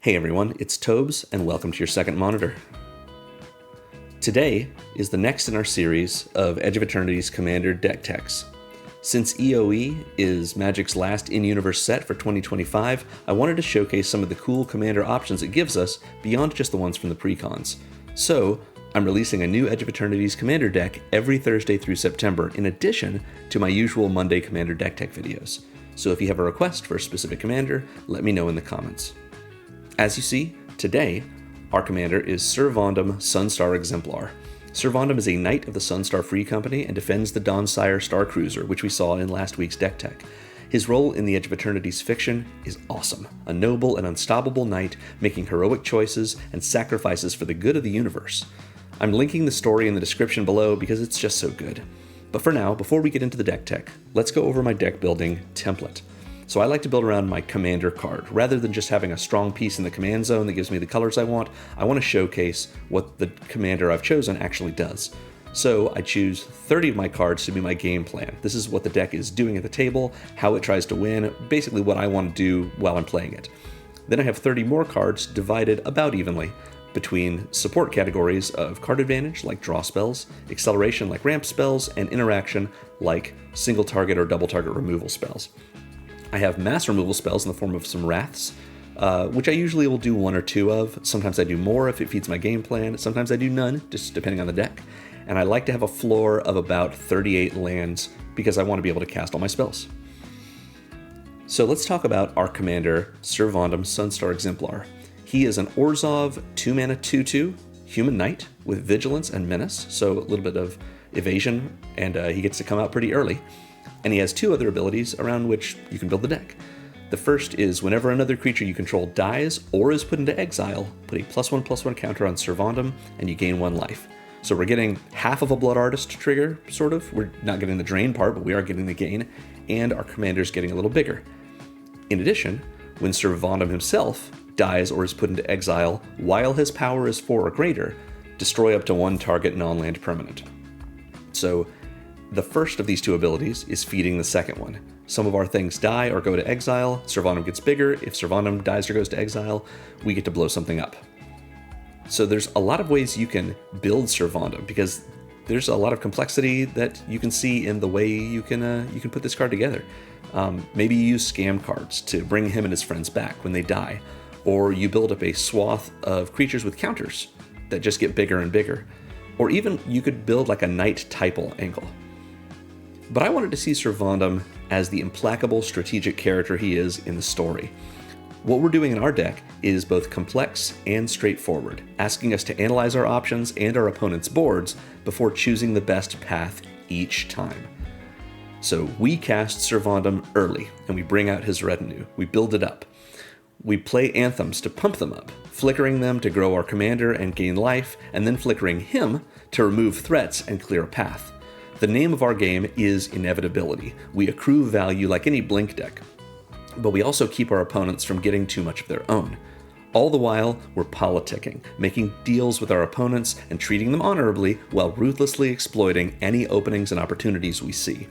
Hey everyone, it's Tobes, and welcome to your second monitor. Today is the next in our series of Edge of Eternities Commander deck techs. Since EOE is Magic's last in-universe set for 2025, I wanted to showcase some of the cool Commander options it gives us beyond just the ones from the precons. So, I'm releasing a new Edge of Eternities Commander deck every Thursday through September, in addition to my usual Monday Commander deck tech videos. So if you have a request for a specific Commander, let me know in the comments. As you see, today, our commander is Sir Vondam Sunstar Exemplar. Sir Vondam is a knight of the Sunstar Free Company and defends the Dawnspire Star Cruiser, which we saw in last week's deck tech. His role in the Edge of Eternities fiction is awesome. A noble and unstoppable knight making heroic choices and sacrifices for the good of the universe. I'm linking the story in the description below because it's just so good. But for now, before we get into the deck tech, let's go over my deck building template. So I like to build around my commander card. Rather than just having a strong piece in the command zone that gives me the colors I want to showcase what the commander I've chosen actually does. So I choose 30 of my cards to be my game plan. This is what the deck is doing at the table, how it tries to win, basically what I want to do while I'm playing it. Then I have 30 more cards divided about evenly between support categories of card advantage like draw spells, acceleration like ramp spells, and interaction like single target or double target removal spells. I have mass removal spells in the form of some Wraths, which I usually will do one or two of. Sometimes I do more if it feeds my game plan. Sometimes I do none, just depending on the deck. And I like to have a floor of about 38 lands because I want to be able to cast all my spells. So let's talk about our commander, Sir Vondam Sunstar Exemplar. He is an Orzhov 2-mana 2/2 human knight with vigilance and menace, so a little bit of evasion, and he gets to come out pretty early. And he has two other abilities around which you can build the deck. The first is whenever another creature you control dies or is put into exile, put a +1/+1 counter on Sir Vondam and you gain 1 life. So we're getting half of a Blood Artist trigger, sort of. We're not getting the drain part, but we are getting the gain, and our commander's getting a little bigger. In addition, when Sir Vondam himself dies or is put into exile, while his power is 4 or greater, destroy up to 1 target non-land permanent. So the first of these two abilities is feeding the second one. Some of our things die or go to exile, Sir Vondam gets bigger. If Sir Vondam dies or goes to exile, we get to blow something up. So there's a lot of ways you can build Sir Vondam because there's a lot of complexity that you can see in the way you can put this card together. Maybe you use scam cards to bring him and his friends back when they die, or you build up a swath of creatures with counters that just get bigger and bigger. Or even you could build like a knight typal angle. But I wanted to see Sir Vondam as the implacable strategic character he is in the story. What we're doing in our deck is both complex and straightforward, asking us to analyze our options and our opponent's boards before choosing the best path each time. So we cast Sir Vondam early, and we bring out his retinue. We build it up. We play anthems to pump them up, flickering them to grow our commander and gain life, and then flickering him to remove threats and clear a path. The name of our game is Inevitability. We accrue value like any Blink deck, but we also keep our opponents from getting too much of their own. All the while, we're politicking, making deals with our opponents and treating them honorably while ruthlessly exploiting any openings and opportunities we see.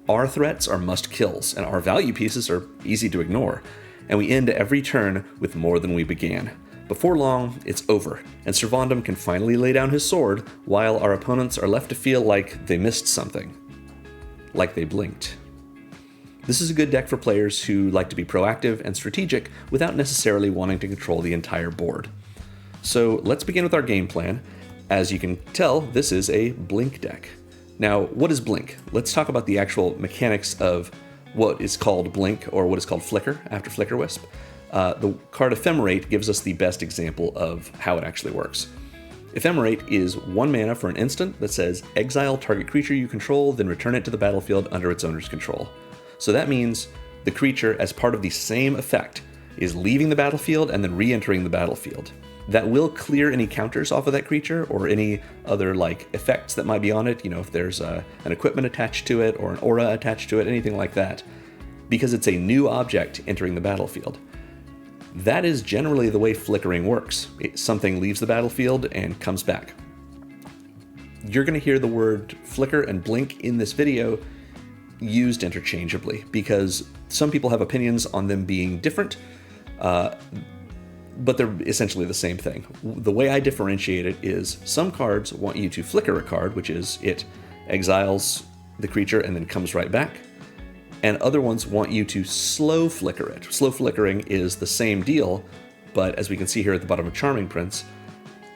Our threats are must kills, and our value pieces are easy to ignore, and we end every turn with more than we began. Before long, it's over, and Sir Vondam can finally lay down his sword, while our opponents are left to feel like they missed something. Like they blinked. This is a good deck for players who like to be proactive and strategic without necessarily wanting to control the entire board. So let's begin with our game plan. As you can tell, this is a Blink deck. Now, what is Blink? Let's talk about the actual mechanics of what is called Blink, or what is called Flicker, after Flicker Wisp. The card Ephemerate gives us the best example of how it actually works. Ephemerate is 1 mana for an instant that says, exile target creature you control, then return it to the battlefield under its owner's control. So that means the creature, as part of the same effect, is leaving the battlefield and then re-entering the battlefield. That will clear any counters off of that creature or any other effects that might be on it, if there's an equipment attached to it or an aura attached to it, anything like that, because it's a new object entering the battlefield. That is generally the way flickering works. Something leaves the battlefield and comes back. You're going to hear the word flicker and blink in this video used interchangeably because some people have opinions on them being different. but they're essentially the same thing. The way I differentiate it is some cards want you to flicker a card, which is it exiles the creature and then comes right back, and other ones want you to slow flicker it. Slow flickering is the same deal, but as we can see here at the bottom of Charming Prince,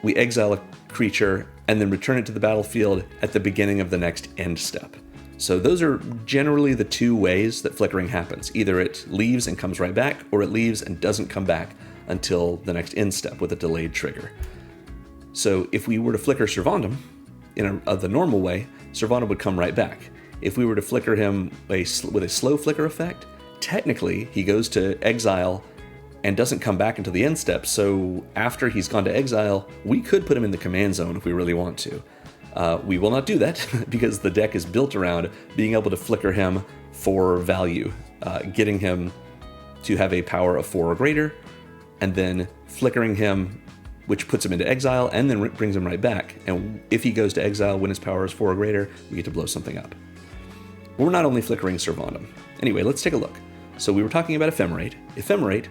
we exile a creature and then return it to the battlefield at the beginning of the next end step. So those are generally the two ways that flickering happens. Either it leaves and comes right back, or it leaves and doesn't come back until the next end step with a delayed trigger. So if we were to flicker Sir Vondam in the normal way, Sir Vondam would come right back. If we were to flicker him with a slow flicker effect, technically he goes to exile and doesn't come back until the end step, so after he's gone to exile, we could put him in the command zone if we really want to. We will not do that because the deck is built around being able to flicker him for value, getting him to have a power of 4 or greater, and then flickering him, which puts him into exile and then brings him right back. And if he goes to exile when his power is 4 or greater, we get to blow something up. We're not only flickering Sir Vondam. Anyway, let's take a look. So we were talking about Ephemerate. Ephemerate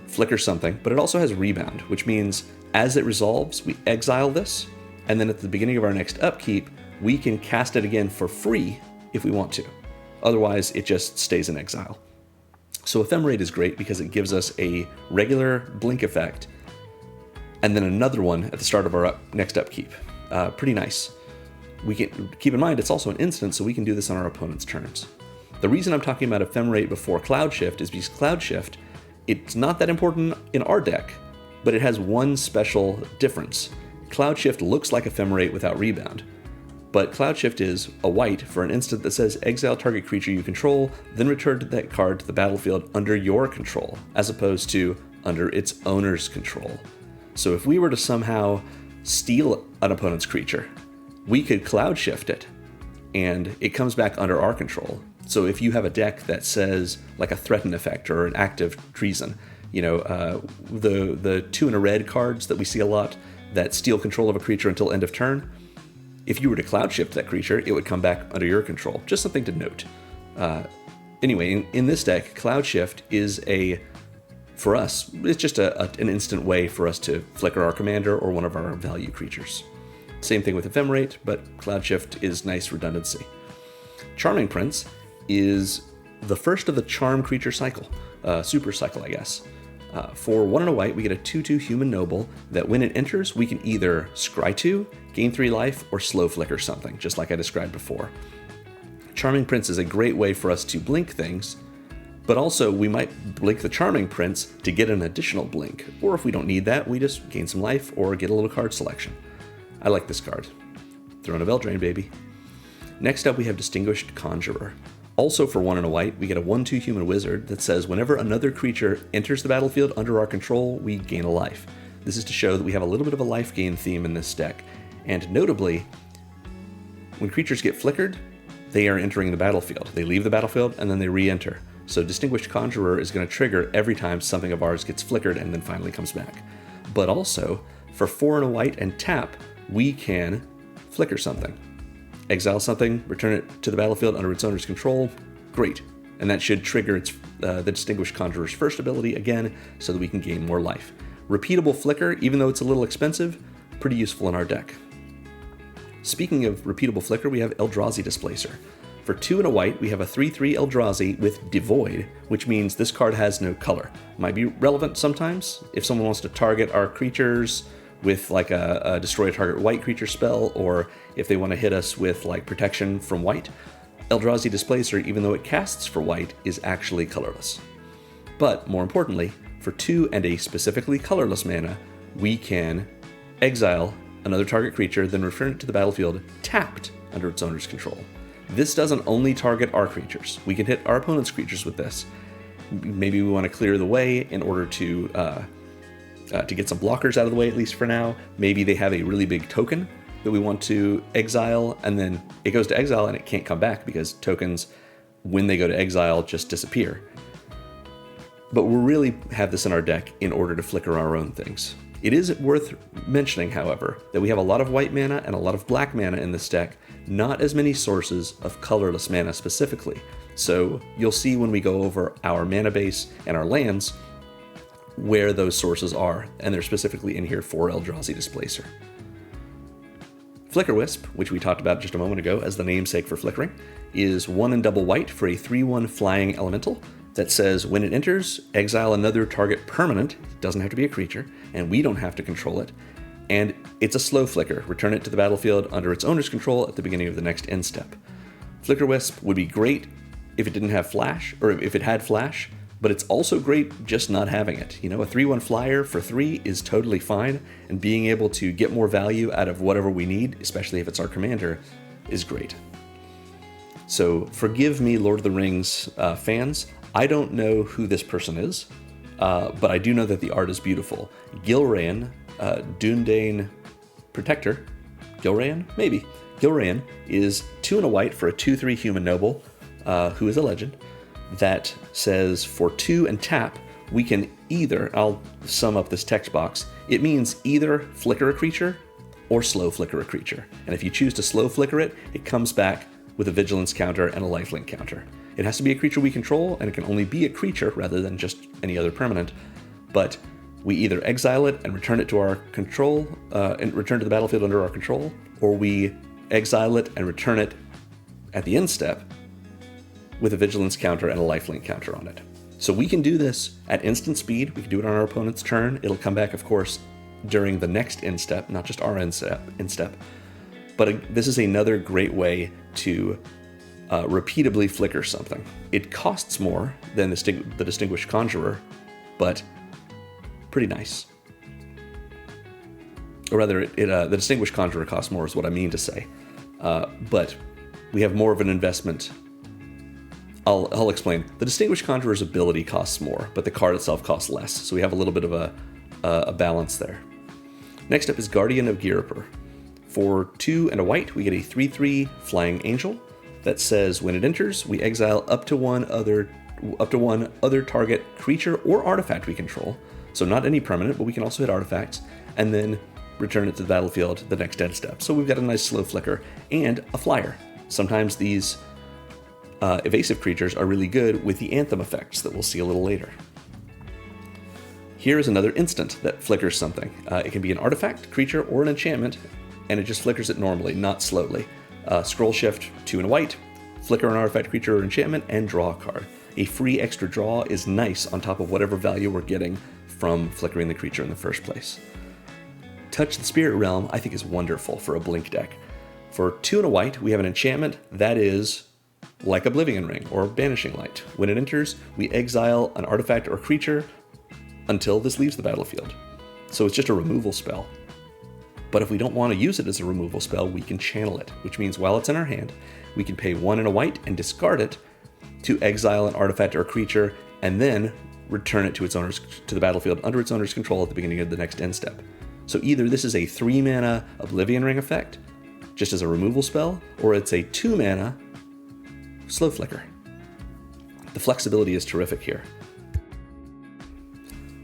flickers something, but it also has Rebound, which means as it resolves, we exile this, and then at the beginning of our next upkeep, we can cast it again for free if we want to. Otherwise, it just stays in exile. So Ephemerate is great because it gives us a regular blink effect, and then another one at the start of our next upkeep. Pretty nice. We can keep in mind it's also an instant, so we can do this on our opponent's turns. The reason I'm talking about Ephemerate before Cloud Shift is because Cloud Shift, it's not that important in our deck, but it has one special difference. Cloud Shift looks like Ephemerate without Rebound, but Cloud Shift is a white for an instant that says exile target creature you control, then return that card to the battlefield under your control, as opposed to under its owner's control. So if we were to somehow steal an opponent's creature, we could Cloud Shift it, and it comes back under our control. So if you have a deck that says like a threaten effect or an active treason, the 2 and a red cards that we see a lot that steal control of a creature until end of turn, if you were to Cloud Shift that creature, it would come back under your control. Just something to note. Anyway, in this deck, Cloud Shift is for us, it's just an instant way for us to flicker our commander or one of our value creatures. Same thing with Ephemerate, but Cloud Shift is nice redundancy. Charming Prince is the first of the Charm creature cycle, super cycle, I guess. For 1 and a white, we get a 2/2 human noble that when it enters, we can either scry 2, gain 3 life, or slow flicker something, just like I described before. Charming Prince is a great way for us to blink things, but also we might blink the Charming Prince to get an additional blink, or if we don't need that, we just gain some life or get a little card selection. I like this card. Throwing a Beldrain, baby. Next up, we have Distinguished Conjurer. Also for 1 and a white, we get a 1/2 human wizard that says whenever another creature enters the battlefield under our control, we gain a life. This is to show that we have a little bit of a life gain theme in this deck. And notably, when creatures get flickered, they are entering the battlefield. They leave the battlefield and then they re-enter. So Distinguished Conjurer is going to trigger every time something of ours gets flickered and then finally comes back. But also, for 4 and a white and tap, we can flicker something. Exile something, return it to the battlefield under its owner's control. Great. And that should trigger the Distinguished Conjurer's first ability again so that we can gain more life. Repeatable flicker, even though it's a little expensive, pretty useful in our deck. Speaking of repeatable flicker, we have Eldrazi Displacer. For 2 and a white, we have a 3/3 Eldrazi with Devoid, which means this card has no color. Might be relevant sometimes if someone wants to target our creatures with like a destroy a target white creature spell, or if they want to hit us with like protection from white. Eldrazi Displacer, even though it casts for white, is actually colorless. But more importantly, for 2 and a specifically colorless mana, we can exile another target creature, then return it to the battlefield tapped under its owner's control. This doesn't only target our creatures. We can hit our opponent's creatures with this. Maybe we want to clear the way in order to get some blockers out of the way, at least for now. Maybe they have a really big token that we want to exile, and then it goes to exile and it can't come back because tokens, when they go to exile, just disappear. But we really have this in our deck in order to flicker our own things. It is worth mentioning, however, that we have a lot of white mana and a lot of black mana in this deck, not as many sources of colorless mana specifically. So you'll see when we go over our mana base and our lands, where those sources are, and they're specifically in here for Eldrazi Displacer. Flicker Wisp, which we talked about just a moment ago as the namesake for flickering, is 1 and double white for a 3/1 flying elemental that says when it enters, exile another target permanent, doesn't have to be a creature, and we don't have to control it, and it's a slow flicker. Return it to the battlefield under its owner's control at the beginning of the next end step. Flicker Wisp would be great if it didn't have flash, or if it had flash, but it's also great just not having it. You know, a 3/1 flyer for 3 is totally fine, and being able to get more value out of whatever we need, especially if it's our commander, is great. So forgive me, Lord of the Rings fans, I don't know who this person is, but I do know that the art is beautiful. Gilrayan, Dundane Protector, Gilrayan? Maybe. Gilrayan is 2 and a white for a 2/3 human noble, who is a legend, that says for 2 and tap, we can either, I'll sum up this text box, it means either flicker a creature or slow flicker a creature. And if you choose to slow flicker it, it comes back with a vigilance counter and a lifelink counter. It has to be a creature we control, and it can only be a creature rather than just any other permanent. But we either exile it and return it to our control, and return to the battlefield under our control, or we exile it and return it at the end step with a vigilance counter and a lifelink counter on it. So we can do this at instant speed. We can do it on our opponent's turn. It'll come back, of course, during the next end step, not just our end step. But this is another great way to repeatably flicker something. It costs more than the Distinguished Conjurer, but pretty nice. Or rather, the Distinguished Conjurer costs more is what I mean to say. But we have more of an investment. I'll explain. The Distinguished Conjurer's ability costs more, but the card itself costs less, so we have a little bit of a balance there. Next up is Guardian of Ghirapur. For 2 and a white, we get a 3/3 Flying Angel that says when it enters, we exile up to one other target creature or artifact we control. So not any permanent, but we can also hit artifacts, and then return it to the battlefield the next end step. So we've got a nice slow flicker and a flyer. Sometimes these evasive creatures are really good with the Anthem effects that we'll see a little later. Here is another instant that flickers something. It can be an artifact, creature, or an enchantment, and it just flickers it normally, not slowly. Scroll Shift, 2 and a white, flicker an artifact, creature, or enchantment, and draw a card. A free extra draw is nice on top of whatever value we're getting from flickering the creature in the first place. Touch the Spirit Realm, I think, is wonderful for a blink deck. For 2 and a white, we have an enchantment that is like Oblivion Ring or Banishing Light. When it enters, we exile an artifact or creature until this leaves the battlefield. So it's just a removal spell. But if we don't want to use it as a removal spell, we can channel it, which means while it's in our hand, we can pay 1 and a white and discard it to exile an artifact or creature, and then return it to the battlefield under its owner's control at the beginning of the next end step. So either this is a 3-mana Oblivion Ring effect, just as a removal spell, or it's a 2-mana slow flicker. The flexibility is terrific here.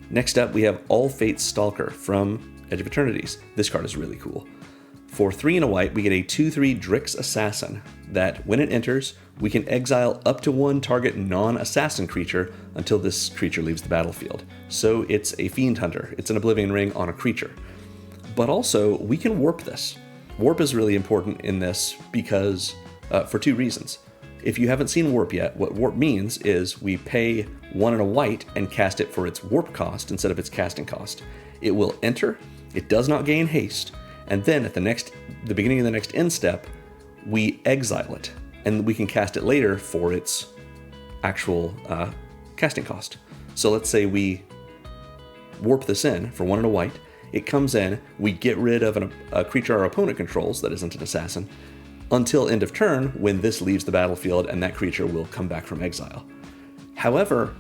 Next up, we have All Fate's Stalker from Edge of Eternities. This card is really cool. For 3 and a white, we get a 2/3 Drix Assassin that, when it enters, we can exile up to one target non-assassin creature until this creature leaves the battlefield. So it's a Fiend Hunter. It's an Oblivion Ring on a creature. But also, we can warp this. Warp is really important in this because, for 2 reasons. If you haven't seen Warp yet, what Warp means is we pay 1 and a white and cast it for its warp cost instead of its casting cost. It will enter, it does not gain haste, and then at the beginning of the next end step, we exile it, and we can cast it later for its actual casting cost. So let's say we warp this in for 1 and a white, it comes in, we get rid of a creature our opponent controls that isn't an assassin, until end of turn, when this leaves the battlefield and that creature will come back from exile. However,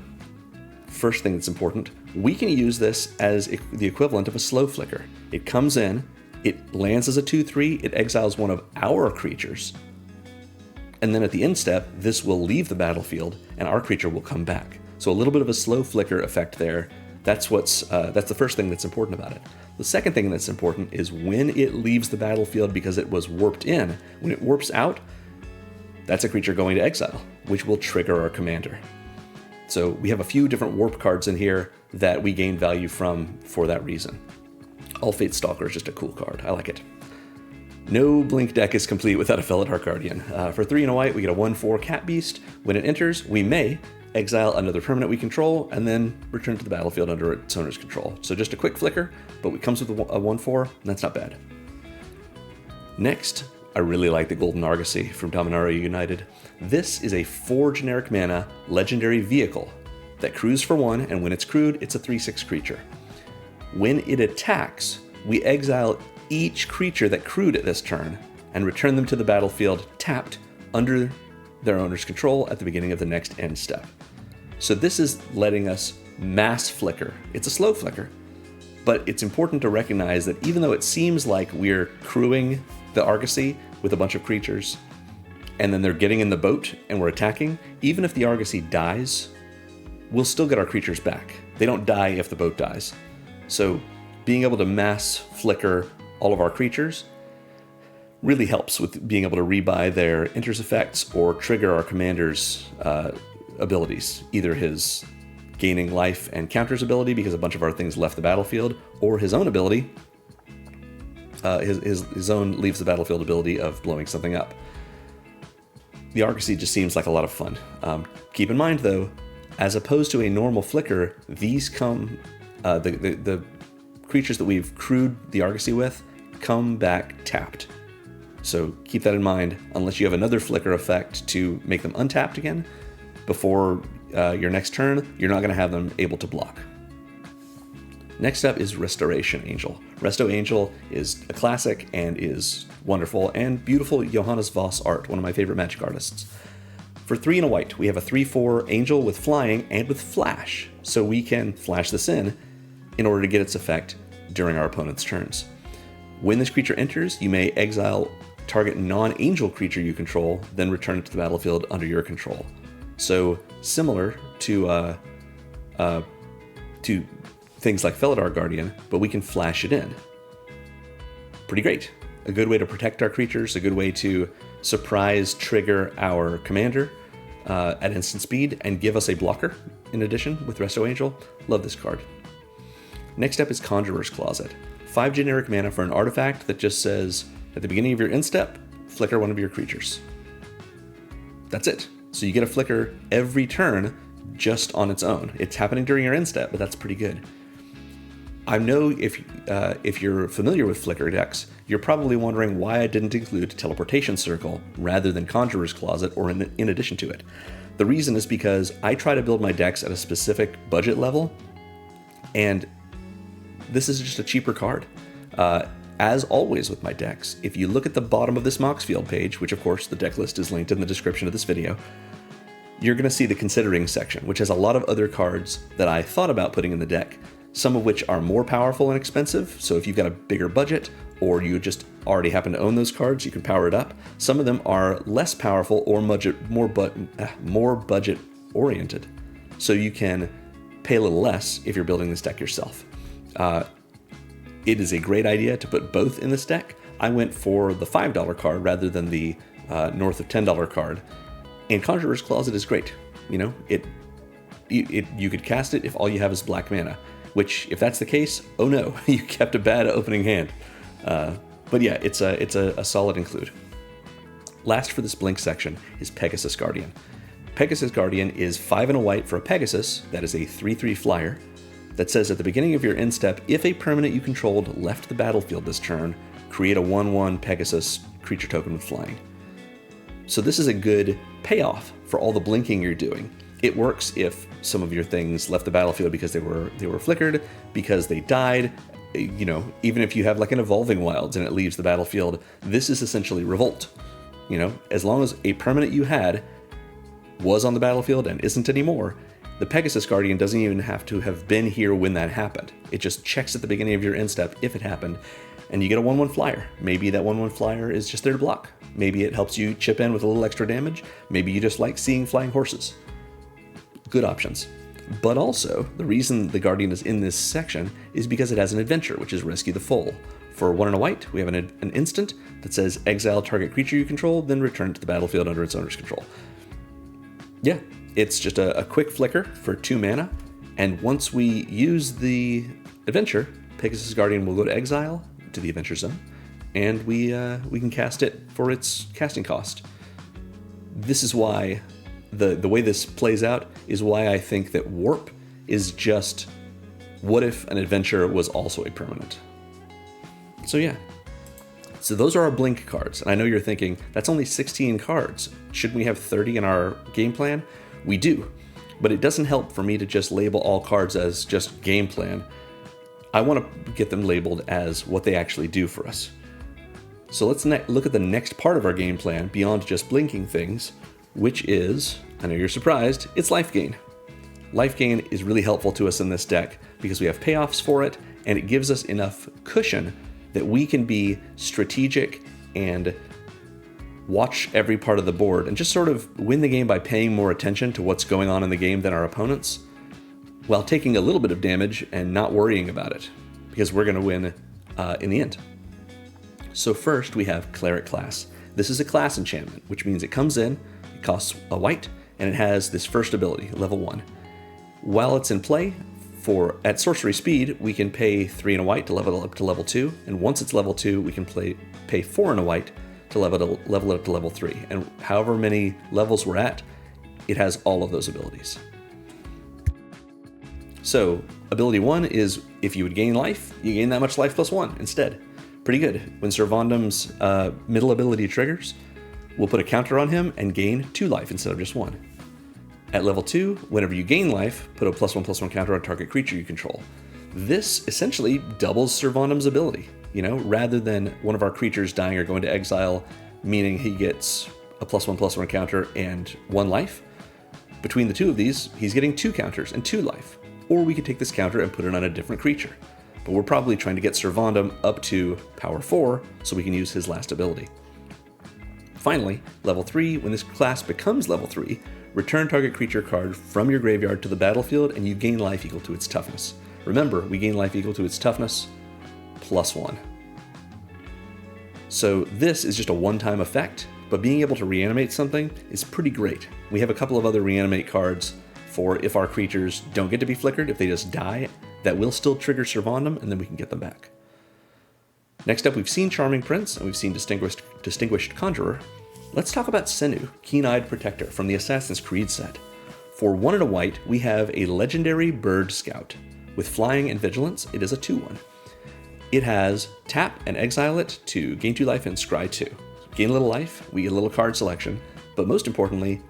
first thing that's important, we can use this as the equivalent of a slow flicker. It comes in, it lands as a 2/3, it exiles one of our creatures, and then at the end step, this will leave the battlefield and our creature will come back. So a little bit of a slow flicker effect there. That's the first thing that's important about it. The second thing that's important is when it leaves the battlefield because it was warped in. When it warps out, that's a creature going to exile, which will trigger our commander. So we have a few different warp cards in here that we gain value from for that reason. All Fate Stalker is just a cool card. I like it. No Blink deck is complete without a Felidar Guardian. For 3 and a white, we get a 1/4 Cat Beast. When it enters, we may exile another permanent we control, and then return to the battlefield under its owner's control. So just a quick flicker, but it comes with a 1/4, and that's not bad. Next, I really like the Golden Argosy from Dominaria United. This is a 4 generic mana legendary vehicle that crews for 1, and when it's crewed, it's a 3/6 creature. When it attacks, we exile each creature that crewed at this turn and return them to the battlefield tapped under their owner's control at the beginning of the next end step. So this is letting us mass flicker. It's a slow flicker, but it's important to recognize that even though it seems like we're crewing the Argosy with a bunch of creatures, and then they're getting in the boat and we're attacking, even if the Argosy dies, we'll still get our creatures back. They don't die if the boat dies. So being able to mass flicker all of our creatures really helps with being able to rebuy their enters effects or trigger our commander's abilities, either his gaining life and counters ability because a bunch of our things left the battlefield, or his own ability, his own leaves the battlefield ability of blowing something up. The Argosy just seems like a lot of fun. Keep in mind though, as opposed to a normal flicker, these come, the creatures that we've crewed the Argosy with come back tapped. So keep that in mind, unless you have another flicker effect to make them untapped again before your next turn, you're not going to have them able to block. Next up is Restoration Angel. Resto Angel is a classic and is wonderful and beautiful Johannes Voss art, one of my favorite Magic artists. For 3 and a white, we have a 3/4 Angel with flying and with flash, so we can flash this in order to get its effect during our opponent's turns. When this creature enters, you may exile target non-angel creature you control, then return it to the battlefield under your control. So similar to things like Felidar Guardian, but we can flash it in. Pretty great. A good way to protect our creatures, a good way to surprise trigger our commander at instant speed and give us a blocker in addition with Resto Angel. Love this card. Next up is Conjurer's Closet. 5 generic mana for an artifact that just says, at the beginning of your end step, flicker one of your creatures. That's it. So you get a flicker every turn just on its own. It's happening during your end step, but that's pretty good. I know if you're familiar with flicker decks, you're probably wondering why I didn't include Teleportation Circle rather than Conjurer's Closet or in addition to it. The reason is because I try to build my decks at a specific budget level, and this is just a cheaper card. As always with my decks, if you look at the bottom of this Moxfield page, which of course the deck list is linked in the description of this video, you're going to see the Considering section, which has a lot of other cards that I thought about putting in the deck, some of which are more powerful and expensive, so if you've got a bigger budget, or you just already happen to own those cards, you can power it up. Some of them are less powerful or more budget oriented, so you can pay a little less if you're building this deck yourself. It is a great idea to put both in this deck. I went for the $5 card rather than the north of $10 card. And Conjurer's Closet is great. You know, you could cast it if all you have is black mana, which if that's the case, oh no, you kept a bad opening hand. But yeah, it's a solid include. Last for this Blink section is Pegasus Guardian. Pegasus Guardian is 5 and a white for a Pegasus, that is a 3/3 flyer, that says at the beginning of your end step, if a permanent you controlled left the battlefield this turn, create a 1/1 Pegasus creature token with flying. So this is a good payoff for all the blinking you're doing. It works if some of your things left the battlefield because they were flickered, because they died, you know, even if you have like an Evolving Wilds and it leaves the battlefield, this is essentially Revolt. You know, as long as a permanent you had was on the battlefield and isn't anymore, the Pegasus Guardian doesn't even have to have been here when that happened. It just checks at the beginning of your end step if it happened, and you get a 1/1 flyer. Maybe that 1/1 flyer is just there to block. Maybe it helps you chip in with a little extra damage. Maybe you just like seeing flying horses. Good options. But also, the reason the Guardian is in this section is because it has an adventure, which is Rescue the Foal. For 1 and a white, we have an instant that says exile target creature you control, then return to the battlefield under its owner's control. Yeah, It's just a quick flicker for 2 mana, and once we use the adventure, Pegasus Guardian will go to exile to the adventure zone, and we can cast it for its casting cost. This is why the way this plays out is why I think that Warp is just what if an adventure was also a permanent. So yeah. So those are our Blink cards, and I know you're thinking, that's only 16 cards. Shouldn't we have 30 in our game plan? We do, but it doesn't help for me to just label all cards as just game plan. I want to get them labeled as what they actually do for us. So let's look at the next part of our game plan beyond just blinking things, which is, I know you're surprised, it's Lifegain. Lifegain is really helpful to us in this deck because we have payoffs for it, and it gives us enough cushion that we can be strategic and watch every part of the board and just sort of win the game by paying more attention to what's going on in the game than our opponents, while taking a little bit of damage and not worrying about it, because we're going to win in the end. So first we have Cleric class. This is a class enchantment, which means it comes in, it costs a white, and it has this first ability, level 1. While it's in play, at sorcery speed, we can pay 3 and a white to level it up to level 2, and once it's level 2, we can pay 4 and a white to level it up to level 3. And however many levels we're at, it has all of those abilities. So ability 1 is if you would gain life, you gain that much life plus 1 instead. Pretty good. When Sir Vondam's middle ability triggers, we'll put a counter on him and gain 2 life instead of just 1. At level 2, whenever you gain life, put a +1/+1 counter on target creature you control. This essentially doubles Sir Vondam's ability, rather than one of our creatures dying or going to exile, meaning he gets a +1/+1 counter and 1 life. Between the two of these, he's getting 2 counters and 2 life. Or we could take this counter and put it on a different creature. But we're probably trying to get Sir Vondam up to power 4 so we can use his last ability. Finally, level 3, when this class becomes level 3, return target creature card from your graveyard to the battlefield and you gain life equal to its toughness. Remember, we gain life equal to its toughness plus 1. So this is just a one-time effect, but being able to reanimate something is pretty great. We have a couple of other reanimate cards for if our creatures don't get to be flickered, if they just die, that will still trigger Sir Vondam, and then we can get them back. Next up, we've seen Charming Prince, and we've seen Distinguished Conjurer. Let's talk about Senu, Keen-Eyed Protector from the Assassin's Creed set. For 1 and a white, we have a legendary bird scout. With flying and vigilance, it is a 2/1. It has tap and exile it to gain 2 life and scry 2. Gain a little life, we get a little card selection, but most importantly,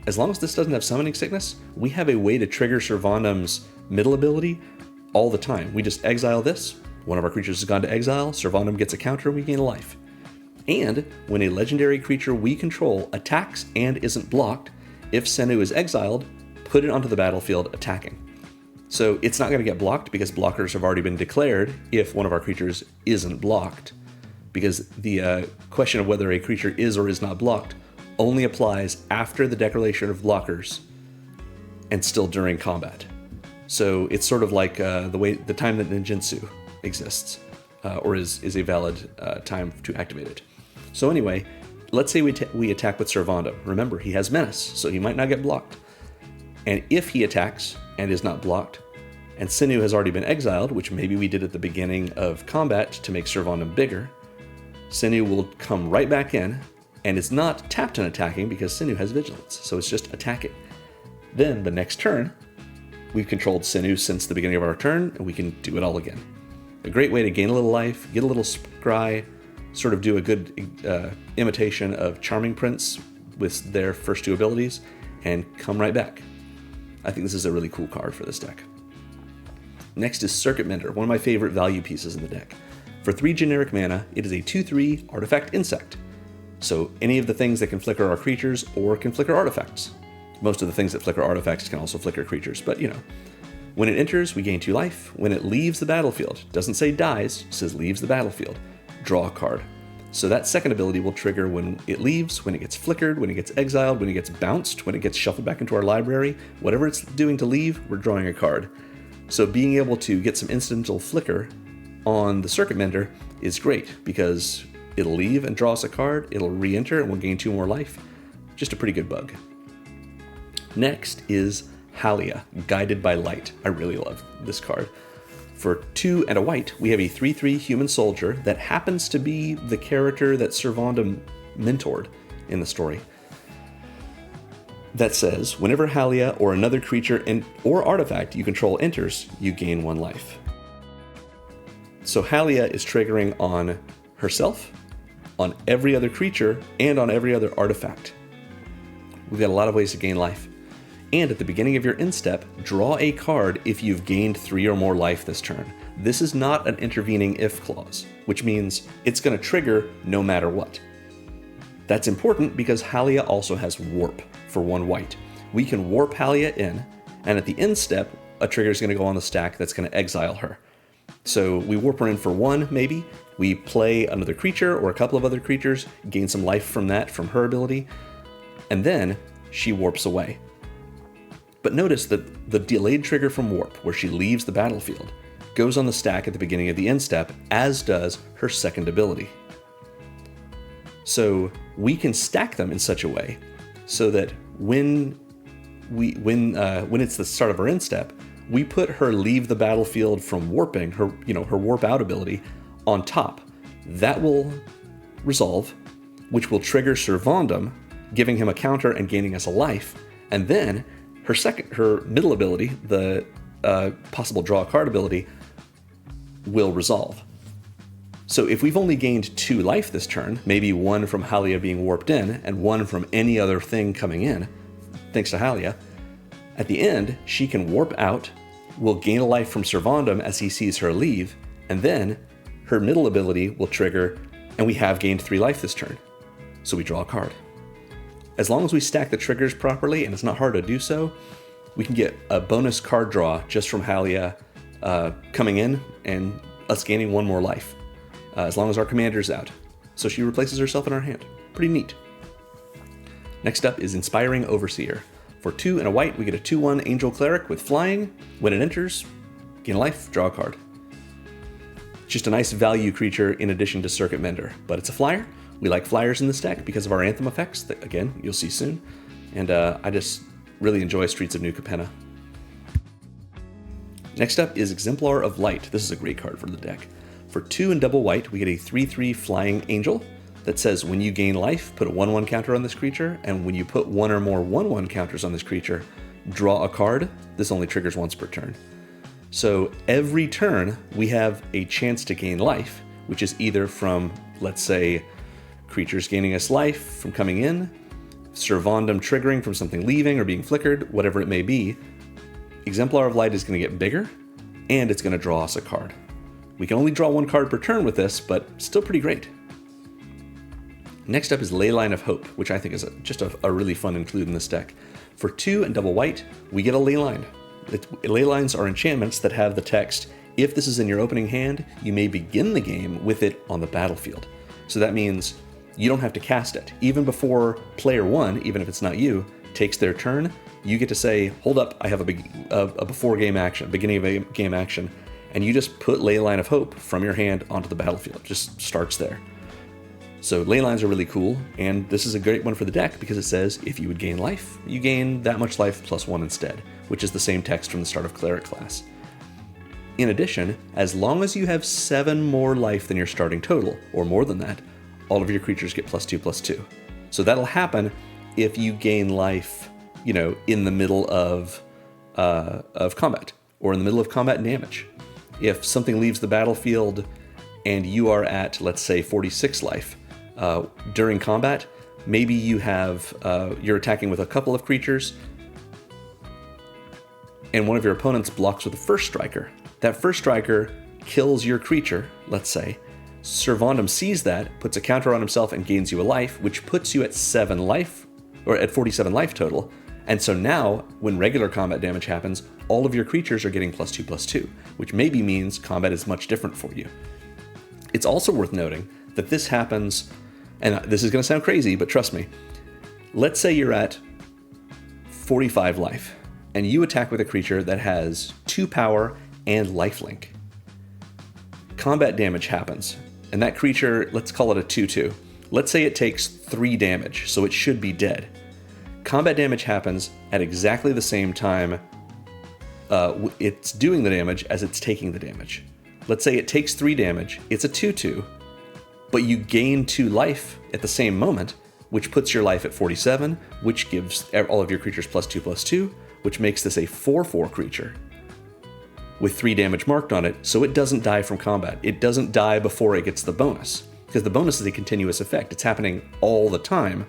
as long as this doesn't have summoning sickness, we have a way to trigger Sir Vondam's middle ability all the time. We just exile this, one of our creatures has gone to exile, Sir Vondam gets a counter, we gain a life. And when a legendary creature we control attacks and isn't blocked, if Senu is exiled, put it onto the battlefield attacking. So it's not going to get blocked because blockers have already been declared if one of our creatures isn't blocked, because the question of whether a creature is or is not blocked only applies after the declaration of blockers and still during combat. So it's sort of like the time that ninjutsu exists, or is a valid time to activate it. So anyway, let's say we attack with Sir Vondam. Remember, he has Menace, so he might not get blocked. And if he attacks and is not blocked, and Senu has already been exiled, which maybe we did at the beginning of combat to make Sir Vondam bigger, Senu will come right back in, and it's not tapped and attacking because Senu has Vigilance, so it's just attacking. Then the next turn, we've controlled Senu since the beginning of our turn, and we can do it all again. A great way to gain a little life, get a little scry, sort of do a good imitation of Charming Prince with their first 2 abilities, and come right back. I think this is a really cool card for this deck. Next is Circuit Mender, one of my favorite value pieces in the deck. For 3 generic mana, it is a 2/3 artifact insect. So any of the things that can flicker our creatures or can flicker artifacts. Most of the things that flicker artifacts can also flicker creatures, but When it enters, we gain 2 life. When it leaves the battlefield, doesn't say dies, it says leaves the battlefield. Draw a card. So that second ability will trigger when it leaves, when it gets flickered, when it gets exiled, when it gets bounced, when it gets shuffled back into our library. Whatever it's doing to leave, we're drawing a card. So being able to get some incidental flicker on the Circuit Mender is great because it'll leave and draw us a card, it'll re-enter and we'll gain 2 more life. Just a pretty good bug. Next is Halia, Guided by Light. I really love this card. For 2 and a white, we have a 3/3 human soldier that happens to be the character that Sir Vondam mentored in the story. That says, whenever Halia or another creature or artifact you control enters, you gain 1 life. So Halia is triggering on herself, on every other creature, and on every other artifact. We've got a lot of ways to gain life. And at the beginning of your end step, draw a card if you've gained 3 or more life this turn. This is not an intervening if clause, which means it's going to trigger no matter what. That's important because Halia also has warp for 1 white. We can warp Halia in, and at the end step, a trigger is going to go on the stack that's going to exile her. So we warp her in for 1, maybe. We play another creature or a couple of other creatures, gain some life from that, from her ability, and then she warps away. But notice that the delayed trigger from warp, where she leaves the battlefield, goes on the stack at the beginning of the end step, as does her second ability. So we can stack them in such a way so that when it's the start of her end step, we put her leave the battlefield from warping, her warp out ability, on top. That will resolve, which will trigger Sir Vondam, giving him a counter and gaining us a life, and then her middle ability, the possible draw a card ability, will resolve. So if we've only gained 2 life this turn, maybe 1 from Halia being warped in and 1 from any other thing coming in, thanks to Halia, at the end, she can warp out, will gain a life from Sir Vondam as he sees her leave, and then her middle ability will trigger, and we have gained 3 life this turn. So we draw a card. As long as we stack the triggers properly, and it's not hard to do so, we can get a bonus card draw just from Halia coming in and us gaining 1 more life, as long as our commander's out. So she replaces herself in our hand. Pretty neat. Next up is Inspiring Overseer. For 2 and a white, we get a 2/1 Angel Cleric with flying. When it enters, gain life, draw a card. Just a nice value creature in addition to Circuit Mender, but it's a flyer. We like flyers in this deck because of our Anthem effects that, again, you'll see soon. And I just really enjoy Streets of New Capenna. Next up is Exemplar of Light. This is a great card for the deck. For 2 and double white, we get a 3/3 Flying Angel that says when you gain life, put a 1/1 counter on this creature, and when you put 1 or more 1/1 counters on this creature, draw a card. This only triggers once per turn. So every turn, we have a chance to gain life, which is either from, let's say, creatures gaining us life from coming in, Sir Vondam triggering from something leaving or being flickered, whatever it may be. Exemplar of Light is going to get bigger, and it's going to draw us a card. We can only draw 1 card per turn with this, but still pretty great. Next up is Leyline of Hope, which I think is just a really fun include in this deck. For 2 and double white, we get a Leyline. Leylines are enchantments that have the text, if this is in your opening hand, you may begin the game with it on the battlefield. So that means you don't have to cast it. Even before player 1, even if it's not you, takes their turn, you get to say, hold up, I have a before game action, beginning of a game action, and you just put Leyline of Hope from your hand onto the battlefield. It just starts there. So Leylines are really cool, and this is a great one for the deck because it says if you would gain life, you gain that much life plus 1 instead, which is the same text from the start of Cleric class. In addition, as long as you have 7 more life than your starting total, or more than that, all of your creatures get +2/+2. So that'll happen if you gain life, in the middle of combat, or in the middle of combat damage. If something leaves the battlefield and you are at, let's say, 46 life, during combat, maybe you're attacking with a couple of creatures, and one of your opponents blocks with a first striker. That first striker kills your creature, let's say. Sir Vondam sees that, puts a counter on himself, and gains you a life, which puts you at 7 life, or at 47 life total. And so now, when regular combat damage happens, all of your creatures are getting +2/+2, which maybe means combat is much different for you. It's also worth noting that this happens, and this is going to sound crazy, but trust me. Let's say you're at 45 life, and you attack with a creature that has 2 power and lifelink. Combat damage happens, and that creature, let's call it a 2/2. Let's say it takes 3 damage, so it should be dead. Combat damage happens, at exactly the same time it's doing the damage as it's taking the damage. Let's say it takes 3 damage, it's a 2/2, but you gain 2 life at the same moment, which puts your life at 47, which gives all of your creatures +2/+2, which makes this a 4/4 creature with 3 damage marked on it, so it doesn't die from combat. It doesn't die before it gets the bonus, because the bonus is a continuous effect. It's happening all the time.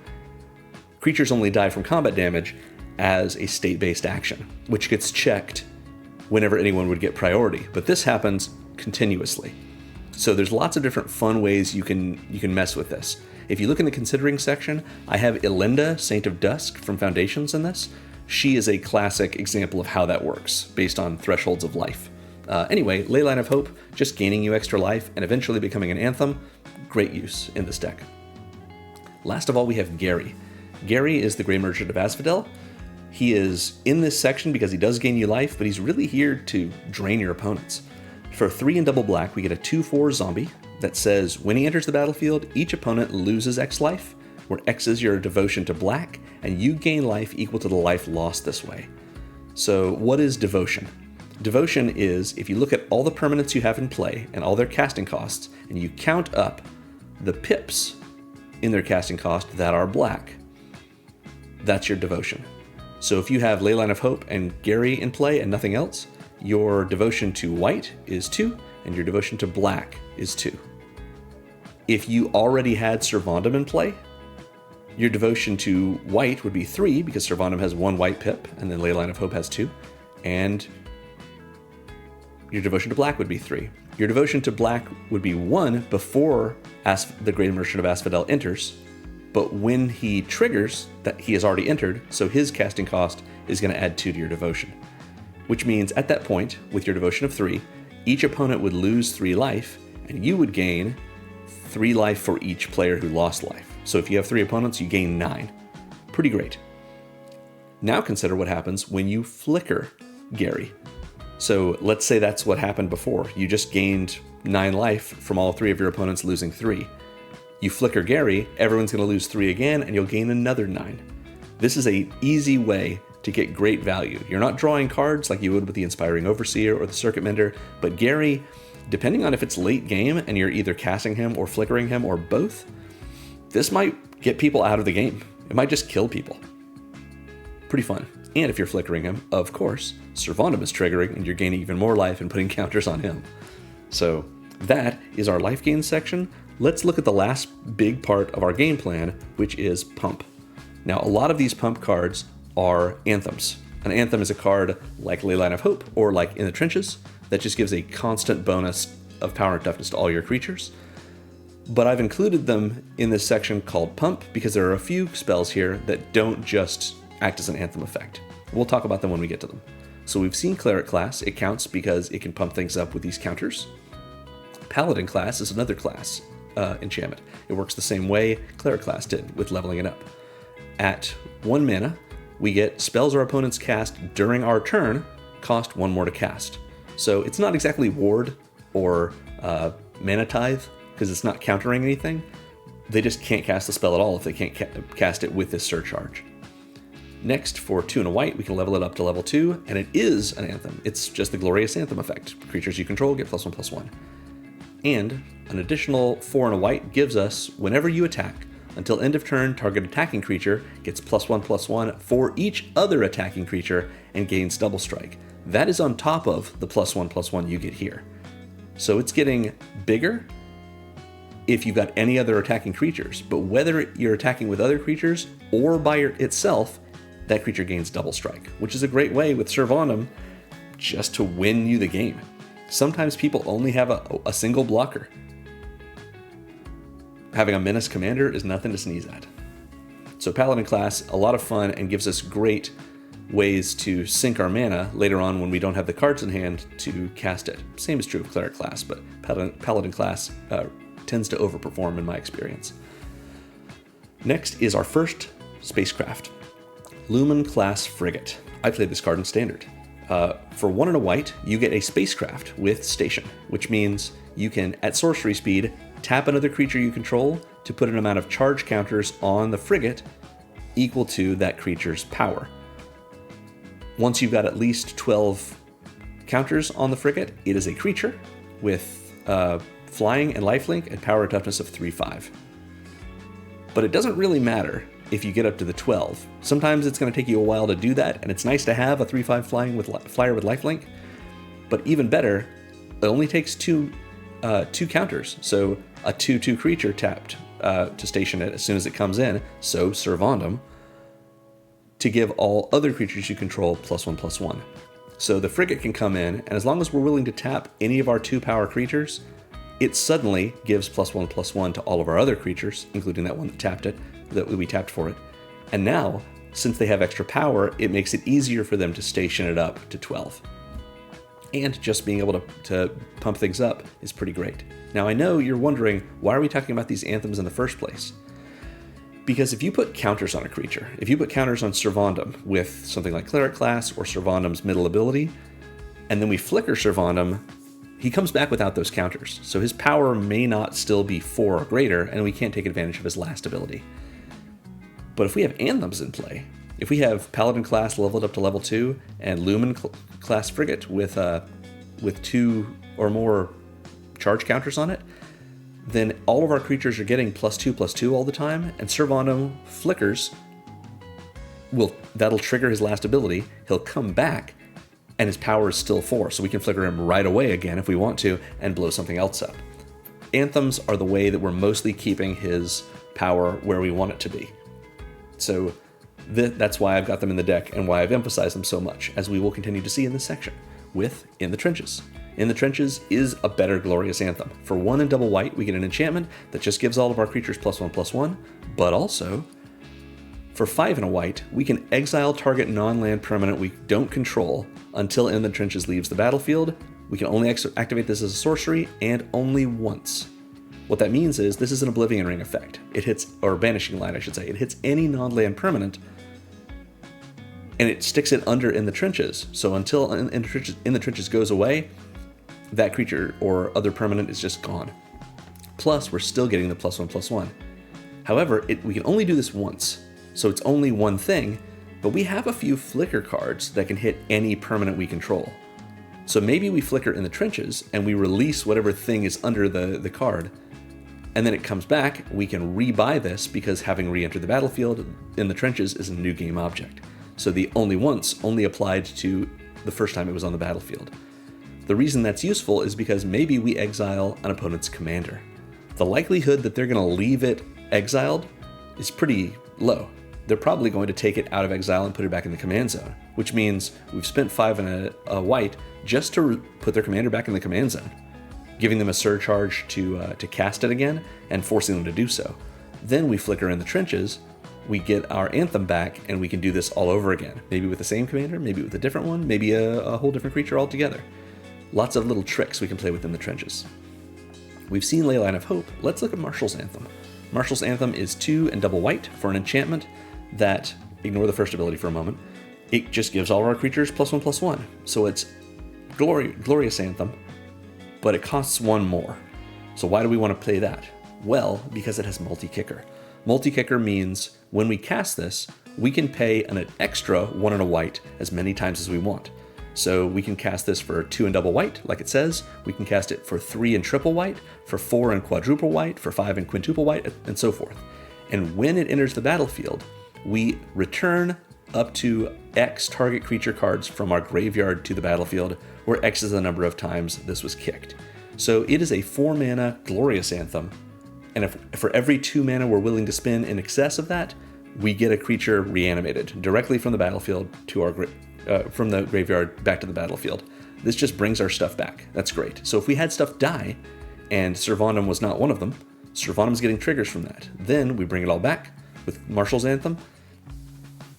Creatures only die from combat damage as a state-based action, which gets checked whenever anyone would get priority, but this happens continuously. So there's lots of different fun ways you can mess with this. If you look in the considering section, I have Elinda, Saint of Dusk from Foundations in this. She is a classic example of how that works, based on thresholds of life. Anyway, Leyline of Hope, just gaining you extra life and eventually becoming an Anthem, great use in this deck. Last of all, we have Gary. Gary is the Grey Merchant of Asphodel. He is in this section because he does gain you life, but he's really here to drain your opponents. For 3 and double black, we get a 2/4 zombie that says, when he enters the battlefield, each opponent loses X life, where X is your devotion to black, and you gain life equal to the life lost this way. So what is devotion? Devotion is, if you look at all the permanents you have in play and all their casting costs, and you count up the pips in their casting cost that are black, that's your devotion. So if you have Leyline of Hope and Gary in play and nothing else, your devotion to white is 2, and your devotion to black is 2. If you already had Sir Vondam in play, your devotion to white would be 3, because Sir Vondam has 1 white pip, and then Leyline of Hope has 2, and your devotion to black would be 3. Your devotion to black would be 1 before the Great Merchant of Asphodel enters, but when he triggers, that he has already entered, so his casting cost is going to add 2 to your devotion. Which means at that point, with your devotion of 3, each opponent would lose 3 life, and you would gain 3 life for each player who lost life. So if you have 3 opponents, you gain 9. Pretty great. Now consider what happens when you flicker Gary. So let's say that's what happened before. You just gained 9 life from all 3 of your opponents losing 3. You flicker Gary, everyone's going to lose 3 again, and you'll gain another 9. This is an easy way to get great value. You're not drawing cards like you would with the Inspiring Overseer or the Circuit Mender, but Gary, depending on if it's late game and you're either casting him or flickering him or both, this might get people out of the game. It might just kill people. Pretty fun. And if you're flickering him, of course, Sir Vondam is triggering and you're gaining even more life and putting counters on him. So that is our life gain section. Let's look at the last big part of our game plan, which is Pump. Now, a lot of these Pump cards are anthems. An anthem is a card like Leyline of Hope or like In the Trenches that just gives a constant bonus of power and toughness to all your creatures. But I've included them in this section called Pump because there are a few spells here that don't just act as an anthem effect. We'll talk about them when we get to them. So we've seen Cleric class. It counts because it can pump things up with these counters. Paladin class is another class enchantment. It works the same way Cleric class did with leveling it up. At 1 mana, we get spells our opponents cast during our turn cost 1 more to cast. So it's not exactly Ward or Mana Tithe, because it's not countering anything. They just can't cast the spell at all if they can't cast it with this surcharge. Next, for 2 and a white, we can level it up to level 2, and it is an anthem. It's just the Glorious Anthem effect. Creatures you control get +1/+1. And an additional 4 and a white gives us, whenever you attack, until end of turn, target attacking creature gets +1/+1 for each other attacking creature and gains double strike. That is on top of the +1/+1 you get here. So it's getting bigger if you've got any other attacking creatures, but whether you're attacking with other creatures or by itself, that creature gains double strike, which is a great way with Sir Vondam just to win you the game. Sometimes people only have a single blocker. Having a Menace Commander is nothing to sneeze at. So Paladin class, a lot of fun and gives us great ways to sink our mana later on when we don't have the cards in hand to cast it. Same is true of Cleric class, but Paladin class tends to overperform in my experience. Next is our first spacecraft, Lumen class Frigate. I played this card in Standard. For 1 and a white, you get a spacecraft with station, which means you can, at sorcery speed, tap another creature you control to put an amount of charge counters on the frigate equal to that creature's power. Once you've got at least 12 counters on the frigate, it is a creature with flying and lifelink and power and toughness of 3/5. But it doesn't really matter if you get up to the 12. Sometimes it's going to take you a while to do that, and it's nice to have a 3/5 flyer with lifelink. But even better, it only takes two counters. So a 2/2 creature tapped to station it as soon as it comes in. So Sir Vondam, to give all other creatures you control +1/+1. So the frigate can come in, and as long as we're willing to tap any of our 2-power creatures, it suddenly gives +1/+1 to all of our other creatures, including that one that we tapped for it. And now, since they have extra power, it makes it easier for them to station it up to 12. And just being able to pump things up is pretty great. Now I know you're wondering, why are we talking about these anthems in the first place? Because if you put counters on a creature, if you put counters on Sir Vondam with something like Cleric class or Sir Vondam's middle ability, and then we flicker Sir Vondam, he comes back without those counters. So his power may not still be 4 or greater, and we can't take advantage of his last ability. But if we have anthems in play, if we have Paladin class leveled up to level 2 and Lumen class frigate with 2 or more charge counters on it, then all of our creatures are getting +2/+2 all the time, and Sir Vondam flickers. That'll trigger his last ability. He'll come back, and his power is still 4, so we can flicker him right away again if we want to, and blow something else up. Anthems are the way that we're mostly keeping his power where we want it to be. So that's why I've got them in the deck, and why I've emphasized them so much, as we will continue to see in this section, with In the Trenches. In the Trenches is a better glorious anthem. For 1 and double white, we get an enchantment that just gives all of our creatures +1/+1, but also, for 5 and a white, we can exile target non-land permanent we don't control until In the Trenches leaves the battlefield. We can only activate this as a sorcery, and only once. What that means is, this is an Oblivion Ring effect. It hits, or Banishing Light I should say, it hits any non-land permanent, and it sticks it under In the Trenches. So until In the Trenches goes away, that creature or other permanent is just gone. Plus, we're still getting the +1/+1. However, we can only do this once, so it's only one thing, but we have a few flicker cards that can hit any permanent we control. So maybe we flicker In the Trenches, and we release whatever thing is under the card, and then it comes back. We can rebuy this, because having re-entered the battlefield, In the Trenches is a new game object. So the only once only applied to the first time it was on the battlefield. The reason that's useful is because maybe we exile an opponent's commander. The likelihood that they're going to leave it exiled is pretty low. They're probably going to take it out of exile and put it back in the command zone, which means we've spent 5 and a white just to put their commander back in the command zone, giving them a surcharge to cast it again and forcing them to do so. Then we flicker In the Trenches, we get our anthem back, and we can do this all over again. Maybe with the same commander, maybe with a different one, maybe a whole different creature altogether. Lots of little tricks we can play with In the Trenches. We've seen Leyline of Hope. Let's look at Marshal's Anthem. Marshal's Anthem is 2 and double white for an enchantment that, ignore the first ability for a moment, it just gives all of our creatures +1/+1. So it's glorious anthem, but it costs 1 more. So why do we want to play that? Well, because it has multi-kicker. Multi-kicker means when we cast this, we can pay an extra 1 and a white as many times as we want. So we can cast this for 2 and double white, like it says. We can cast it for 3 and triple white, for 4 and quadruple white, for 5 and quintuple white, and so forth. And when it enters the battlefield, we return up to X target creature cards from our graveyard to the battlefield, where X is the number of times this was kicked. So it is a 4-mana glorious anthem, and if for every 2 mana we're willing to spend in excess of that, we get a creature reanimated directly from the battlefield to our from the graveyard back to the battlefield. This just brings our stuff back. That's great. So if we had stuff die, and Sir Vondam was not one of them, Sir Vondam's getting triggers from that. Then we bring it all back with Marshal's Anthem.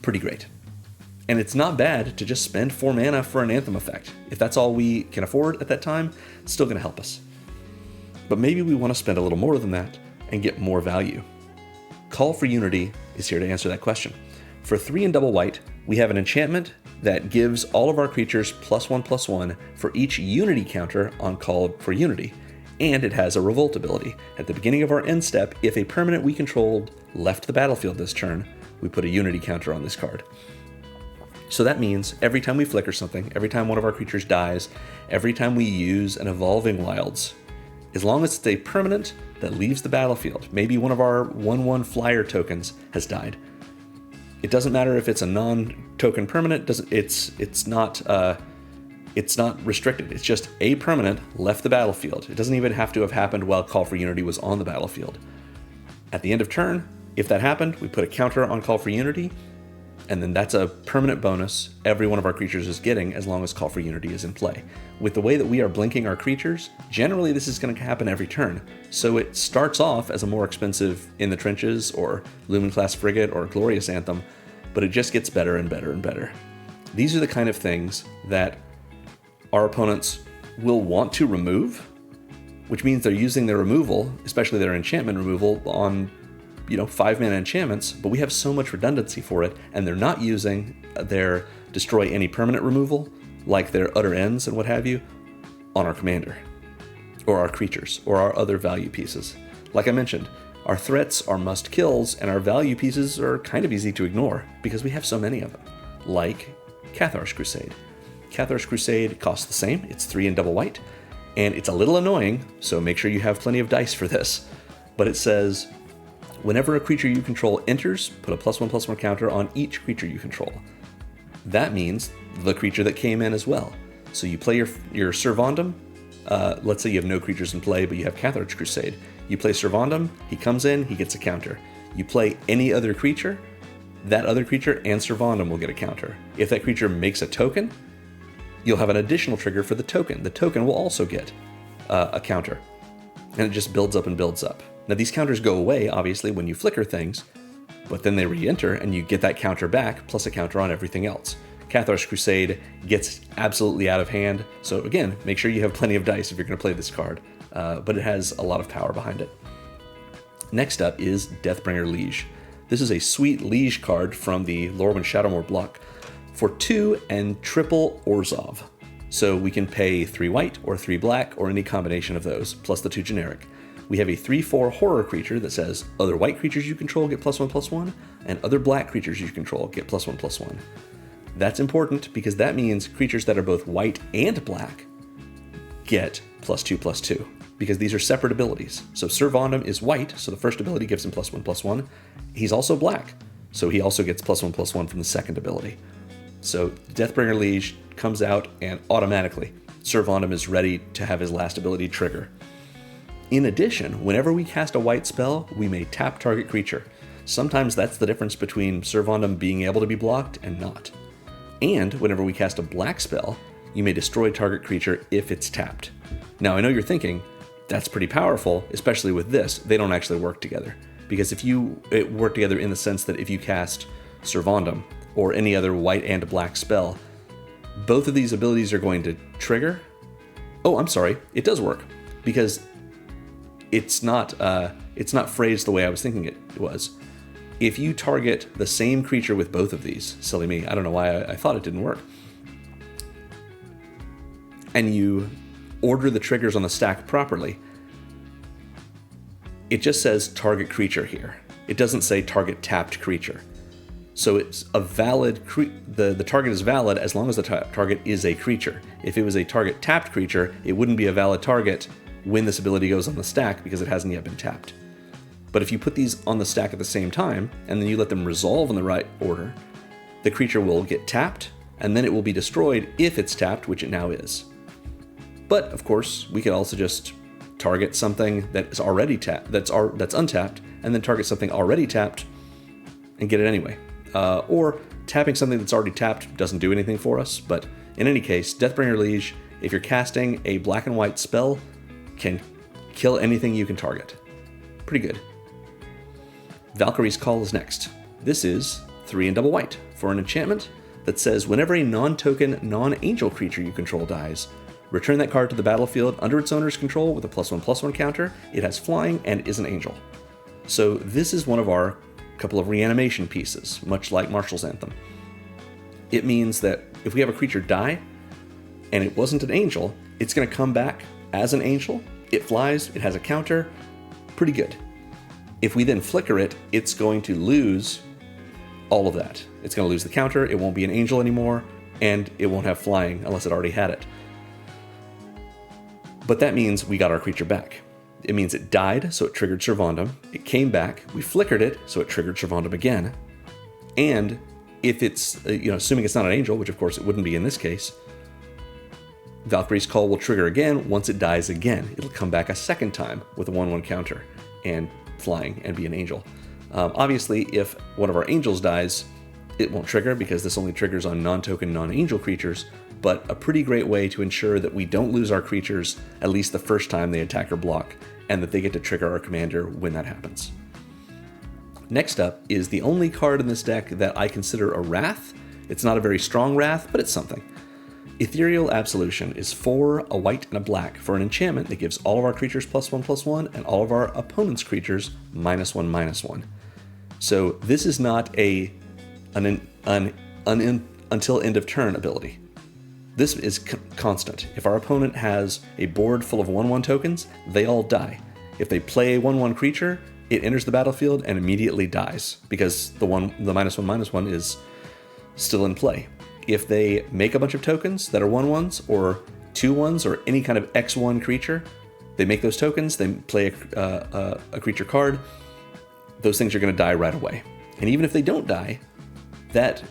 Pretty great. And it's not bad to just spend 4 mana for an Anthem effect. If that's all we can afford at that time, it's still going to help us. But maybe we want to spend a little more than that and get more value. Call for Unity is here to answer that question. For 3 and double white, we have an enchantment that gives all of our creatures +1/+1 for each Unity counter on Call for Unity, and it has a Revolt ability. At the beginning of our end step, if a permanent we controlled left the battlefield this turn, we put a Unity counter on this card. So that means every time we flicker something, every time one of our creatures dies, every time we use an Evolving Wilds, as long as it's a permanent that leaves the battlefield, maybe one of our 1/1 flyer tokens has died. It doesn't matter if it's a non-token permanent. It's not restricted. It's just a permanent left the battlefield. It doesn't even have to have happened while Call for Unity was on the battlefield. At the end of turn, if that happened, we put a counter on Call for Unity, and then that's a permanent bonus every one of our creatures is getting as long as Call for Unity is in play. With the way that we are blinking our creatures, generally this is going to happen every turn. So it starts off as a more expensive In the Trenches or Lumen-class Frigate or Glorious Anthem, but it just gets better and better and better. These are the kind of things that our opponents will want to remove, which means they're using their removal, especially their enchantment removal, on 5-mana enchantments, but we have so much redundancy for it, and they're not using their destroy any permanent removal, like their Utter Ends and what have you, on our commander, or our creatures, or our other value pieces. Like I mentioned, our threats are must kills, and our value pieces are kind of easy to ignore, because we have so many of them, like Cathar's Crusade. Cathar's Crusade costs the same, it's 3 and double white, and it's a little annoying, so make sure you have plenty of dice for this, but it says, whenever a creature you control enters, put a +1/+1 counter on each creature you control. That means the creature that came in as well. So you play your Sir Vondam. Let's say you have no creatures in play, but you have Cathar's Crusade. You play Sir Vondam, he comes in, he gets a counter. You play any other creature, that other creature and Sir Vondam will get a counter. If that creature makes a token, you'll have an additional trigger for the token. The token will also get a counter. And it just builds up and builds up. Now these counters go away, obviously, when you flicker things, but then they re-enter and you get that counter back, plus a counter on everything else. Cathar's Crusade gets absolutely out of hand, so again, make sure you have plenty of dice if you're going to play this card, but it has a lot of power behind it. Next up is Deathbringer Liege. This is a sweet Liege card from the Lorwyn Shadowmoor block for 2 and triple Orzhov. So we can pay 3 white or 3 black or any combination of those, plus the 2 generic. We have a 3/4 horror creature that says other white creatures you control get +1/+1, and other black creatures you control get +1/+1. That's important because that means creatures that are both white and black get +2/+2, because these are separate abilities. So Sir Vondam is white, so the first ability gives him +1/+1. He's also black, so he also gets +1/+1 from the second ability. So Deathbringer Liege comes out, and automatically Sir Vondam is ready to have his last ability trigger. In addition, whenever we cast a white spell, we may tap target creature. Sometimes that's the difference between Sir Vondam being able to be blocked and not. And whenever we cast a black spell, you may destroy target creature if it's tapped. Now I know you're thinking, that's pretty powerful, especially with this. They don't actually work together. Because it work together in the sense that if you cast Sir Vondam or any other white and black spell, both of these abilities are going to trigger. Oh, I'm sorry, it does work. Because it's not phrased the way I was thinking it was. If you target the same creature with both of these, silly me, I don't know why I thought it didn't work, and you order the triggers on the stack properly, it just says target creature here. It doesn't say target tapped creature. So it's a valid, the target is valid as long as the target is a creature. If it was a target tapped creature, it wouldn't be a valid target when this ability goes on the stack because it hasn't yet been tapped. But if you put these on the stack at the same time, and then you let them resolve in the right order, the creature will get tapped, and then it will be destroyed if it's tapped, which it now is. But, of course, we could also just target something that is already tapped, that's untapped, and then target something already tapped and get it anyway. Or tapping something that's already tapped doesn't do anything for us, but in any case, Deathbringer Liege, if you're casting a black and white spell, can kill anything you can target. Pretty good. Valkyrie's Call is next. This is 3 and double white for an enchantment that says whenever a non-token, non-angel creature you control dies, return that card to the battlefield under its owner's control with a +1/+1 counter. It has flying and is an angel. So this is one of our couple of reanimation pieces, much like Martial's Anthem. It means that if we have a creature die and it wasn't an angel, it's going to come back as an angel. It flies, it has a counter, pretty good. If we then flicker it, it's going to lose all of that. It's going to lose the counter, it won't be an angel anymore, and it won't have flying unless it already had it. But that means we got our creature back. It means it died, so it triggered Sir Vondam. It came back, we flickered it, so it triggered Sir Vondam again. And if it's, assuming it's not an angel, which of course it wouldn't be in this case, Valkyrie's Call will trigger again once it dies again. It'll come back a second time with a 1/1 counter and flying and be an angel. Obviously, if one of our angels dies, it won't trigger because this only triggers on non-token, non-angel creatures, but a pretty great way to ensure that we don't lose our creatures at least the first time they attack or block, and that they get to trigger our commander when that happens. Next up is the only card in this deck that I consider a Wrath. It's not a very strong Wrath, but it's something. Ethereal Absolution is 4, a white, and a black for an enchantment that gives all of our creatures +1/+1 and all of our opponent's creatures -1/-1. So this is not an until end of turn ability. This is constant. If our opponent has a board full of 1/1 tokens, they all die. If they play a 1/1 creature, it enters the battlefield and immediately dies because the -1/-1 is still in play. If they make a bunch of tokens that are 1/1s or 2/1s or any kind of X1 creature, they make those tokens, they play a creature card, those things are going to die right away. And even if they don't die, that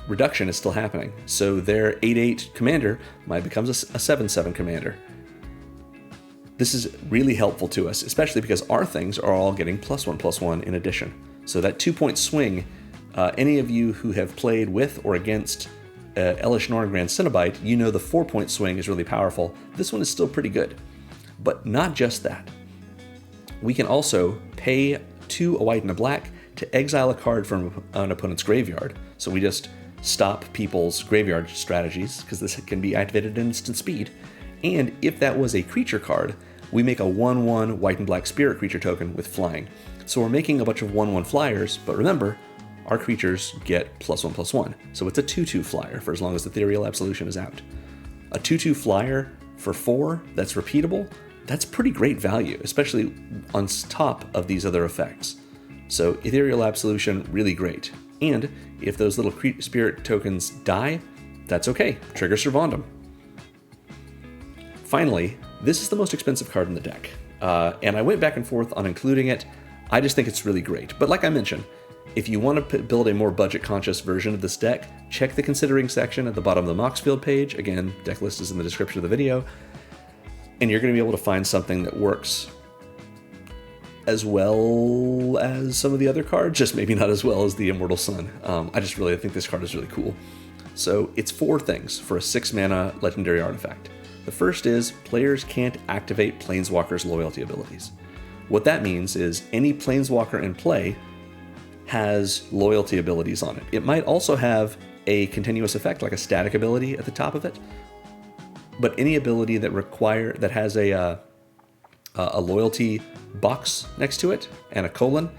reduction is still happening. So their 8/8 commander might become a 7/7 commander. This is really helpful to us, especially because our things are all getting +1/+1 in addition. So that 2-point swing, any of you who have played with or against Elish Norn Grand Cenobite, you know the 4-point swing is really powerful. This one is still pretty good. But not just that. We can also pay 2, a white and a black, to exile a card from an opponent's graveyard. So we just stop people's graveyard strategies, because this can be activated at instant speed. And if that was a creature card, we make a 1/1 white and black spirit creature token with flying. So we're making a bunch of 1/1 flyers, but remember, our creatures get +1/+1. So it's a 2/2 flyer for as long as Ethereal Absolution is out. A 2/2 flyer for 4 that's repeatable, that's pretty great value, especially on top of these other effects. So Ethereal Absolution, really great. And if those little spirit tokens die, that's okay. Trigger Sir Vondam. Finally, this is the most expensive card in the deck. And I went back and forth on including it. I just think it's really great. But like I mentioned, if you want to build a more budget-conscious version of this deck, check the considering section at the bottom of the Moxfield page. Again, deck list is in the description of the video. And you're going to be able to find something that works as well as some of the other cards, just maybe not as well as the Immortal Sun. I just really think this card is really cool. So it's 4 things for a 6-mana legendary artifact. The first is players can't activate Planeswalker's loyalty abilities. What that means is any Planeswalker in play has loyalty abilities on it. It might also have a continuous effect, like a static ability at the top of it, but any ability that has a loyalty box next to it and a colon,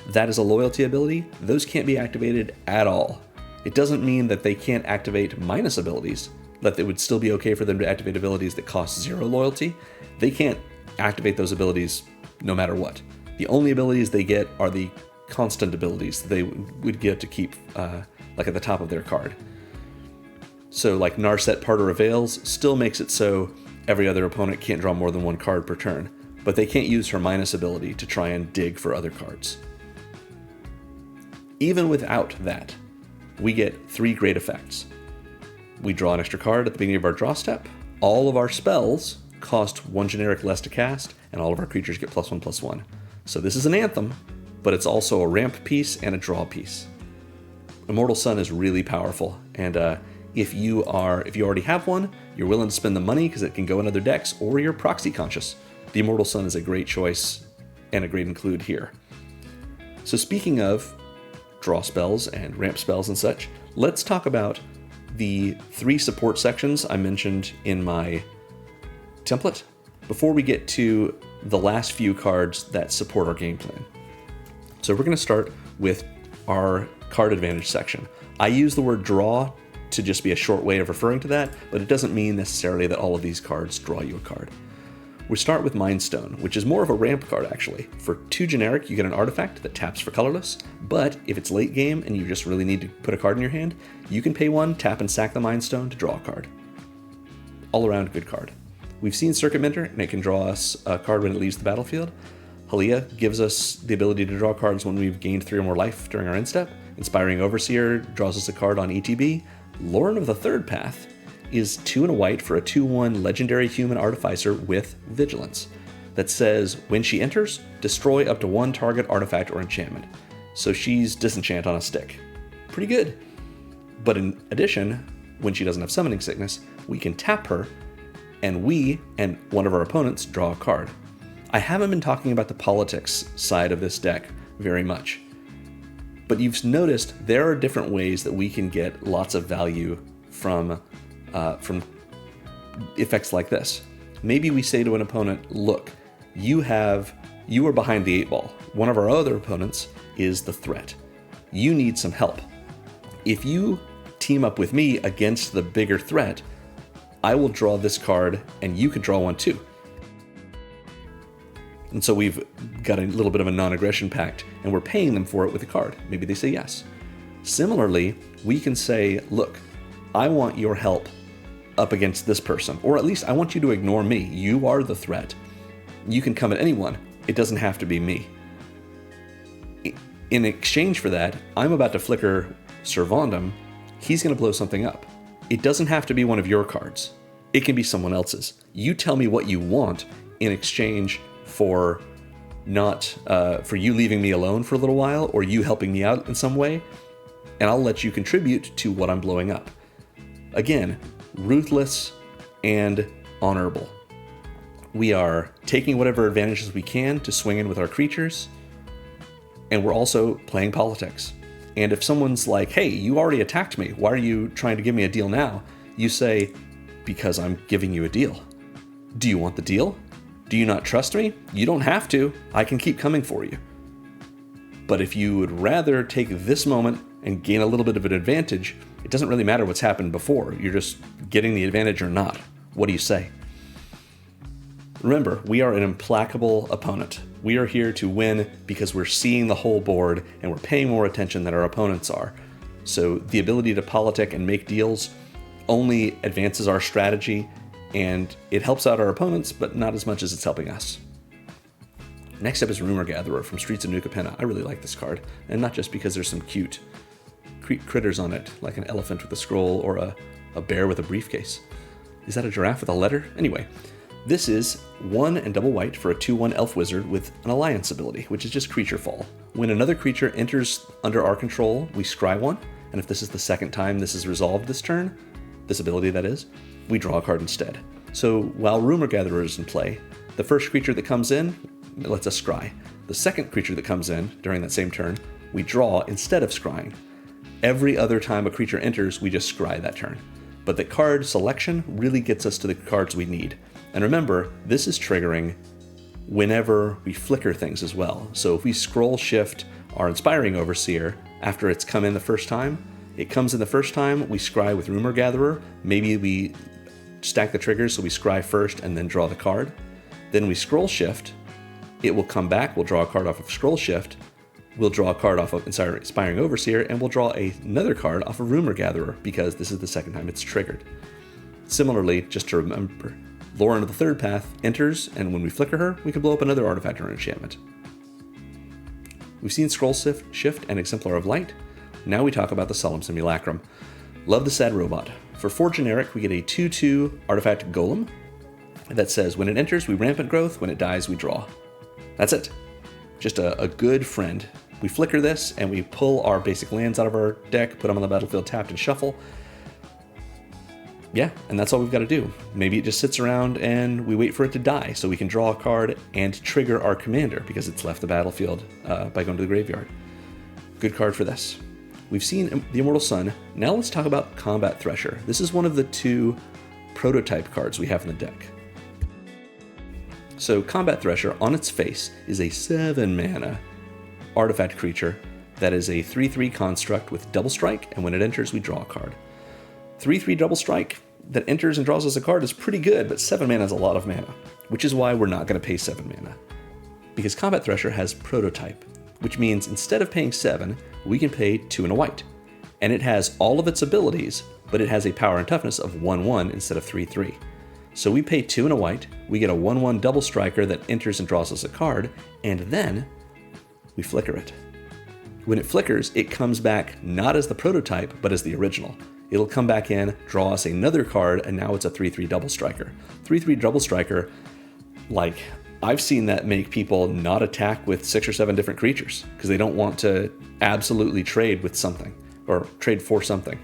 that is a loyalty ability. Those can't be activated at all. It doesn't mean that they can't activate minus abilities, that it would still be okay for them to activate abilities that cost 0 loyalty. They can't activate those abilities no matter what. The only abilities they get are the constant abilities that they would get to keep like at the top of their card. So like Narset Parter of Veils still makes it so every other opponent can't draw more than 1 card per turn, but they can't use her minus ability to try and dig for other cards. Even without that, we get 3 great effects. We draw an extra card at the beginning of our draw step, all of our spells cost 1 generic less to cast, and all of our creatures get +1/+1. So this is an anthem, but it's also a ramp piece and a draw piece. Immortal Sun is really powerful, and if you already have one, you're willing to spend the money because it can go in other decks, or you're proxy conscious, the Immortal Sun is a great choice and a great include here. So speaking of draw spells and ramp spells and such, let's talk about the 3 support sections I mentioned in my template before we get to the last few cards that support our game plan. So we're going to start with our card advantage section. I use the word draw to just be a short way of referring to that, but it doesn't mean necessarily that all of these cards draw you a card. We start with Mind Stone, which is more of a ramp card actually. For 2 generic, you get an artifact that taps for colorless, but if it's late game and you just really need to put a card in your hand, you can pay 1, tap and sack the Mind Stone to draw a card. All around good card. We've seen Circuit Mender, and it can draw us a card when it leaves the battlefield. Halia gives us the ability to draw cards when we've gained 3 or more life during our end step. Inspiring Overseer draws us a card on ETB. Lauren of the Third Path is 2 and a white for a 2/1 legendary human artificer with Vigilance that says when she enters, destroy up to 1 target artifact or enchantment. So she's disenchant on a stick. Pretty good. But in addition, when she doesn't have Summoning Sickness, we can tap her, and we and one of our opponents draw a card. I haven't been talking about the politics side of this deck very much, but you've noticed there are different ways that we can get lots of value from effects like this. Maybe we say to an opponent, look, you are behind the 8 ball. One of our other opponents is the threat. You need some help. If you team up with me against the bigger threat, I will draw this card and you could draw one too. And so we've got a little bit of a non-aggression pact and we're paying them for it with a card. Maybe they say yes. Similarly, we can say, look, I want your help up against this person, or at least I want you to ignore me. You are the threat. You can come at anyone. It doesn't have to be me. In exchange for that, I'm about to flicker Sir Vondam. He's going to blow something up. It doesn't have to be one of your cards. It can be someone else's. You tell me what you want in exchange for for you leaving me alone for a little while, or you helping me out in some way, and I'll let you contribute to what I'm blowing up. Again, ruthless and honorable. We are taking whatever advantages we can to swing in with our creatures, and we're also playing politics. And if someone's like, hey, you already attacked me, why are you trying to give me a deal now? You say, because I'm giving you a deal. Do you want the deal? Do you not trust me? You don't have to. I can keep coming for you. But if you would rather take this moment and gain a little bit of an advantage, it doesn't really matter what's happened before. You're just getting the advantage or not. What do you say? Remember, we are an implacable opponent. We are here to win because we're seeing the whole board and we're paying more attention than our opponents are. So the ability to politic and make deals only advances our strategy, and it helps out our opponents, but not as much as it's helping us. Next up is Rumor Gatherer from Streets of New Capenna. I really like this card, and not just because there's some cute critters on it, like an elephant with a scroll or a bear with a briefcase. Is that a giraffe with a letter? Anyway, this is 1 and double white for a 2/1 elf wizard with an alliance ability, which is just creature fall. When another creature enters under our control, we scry one, and if this is the second time this is resolved this turn, this ability that is, we draw a card instead. So while Rumor Gatherer is in play, the first creature that comes in lets us scry. The second creature that comes in during that same turn, we draw instead of scrying. Every other time a creature enters, we just scry that turn. But the card selection really gets us to the cards we need. And remember, this is triggering whenever we flicker things as well. So if we scroll shift our Inspiring Overseer after it's come in the first time, it comes in the first time, we scry with Rumor Gatherer. Maybe we stack the triggers so we scry first and then draw the card. Then we scroll shift, it will come back, we'll draw a card off of scroll shift, we'll draw a card off of Inspiring Overseer, and we'll draw another card off of Rumor Gatherer because this is the second time it's triggered. Similarly, just to remember, Lauren of the Third Path enters, and when we flicker her, we can blow up another artifact or enchantment. We've seen Scroll Shift and Exemplar of Light. Now we talk about the Solemn Simulacrum. Love the Sad Robot. For 4 generic, we get a 2/2 artifact Golem that says when it enters, we Rampant Growth, when it dies, we draw. That's it. Just a good friend. We flicker this, and we pull our basic lands out of our deck, put them on the battlefield tapped, and shuffle. Yeah, and that's all we've got to do. Maybe it just sits around and we wait for it to die so we can draw a card and trigger our commander because it's left the battlefield by going to the graveyard. Good card for this. We've seen the Immortal Sun. Now let's talk about Combat Thresher. This is one of the 2 prototype cards we have in the deck. So Combat Thresher, on its face, is a 7 mana artifact creature that is a 3/3 construct with double strike, and when it enters, we draw a card. 3/3 double strike that enters and draws us a card is pretty good, but 7 mana is a lot of mana. which is why we're not going to pay 7 mana. Because Combat Thresher has Prototype, which means instead of paying 7, we can pay 2 and a white. And it has all of its abilities, but it has a power and toughness of 1/1 instead of 3/3. So we pay 2 and a white, we get a 1/1 double striker that enters and draws us a card, and then we flicker it. When it flickers, it comes back not as the prototype, but as the original. It'll come back in, draw us another card, and now it's a 3/3 double striker. 3/3 double striker, like, I've seen that make people not attack with 6 or 7 different creatures, because they don't want to absolutely trade with something, or trade for something.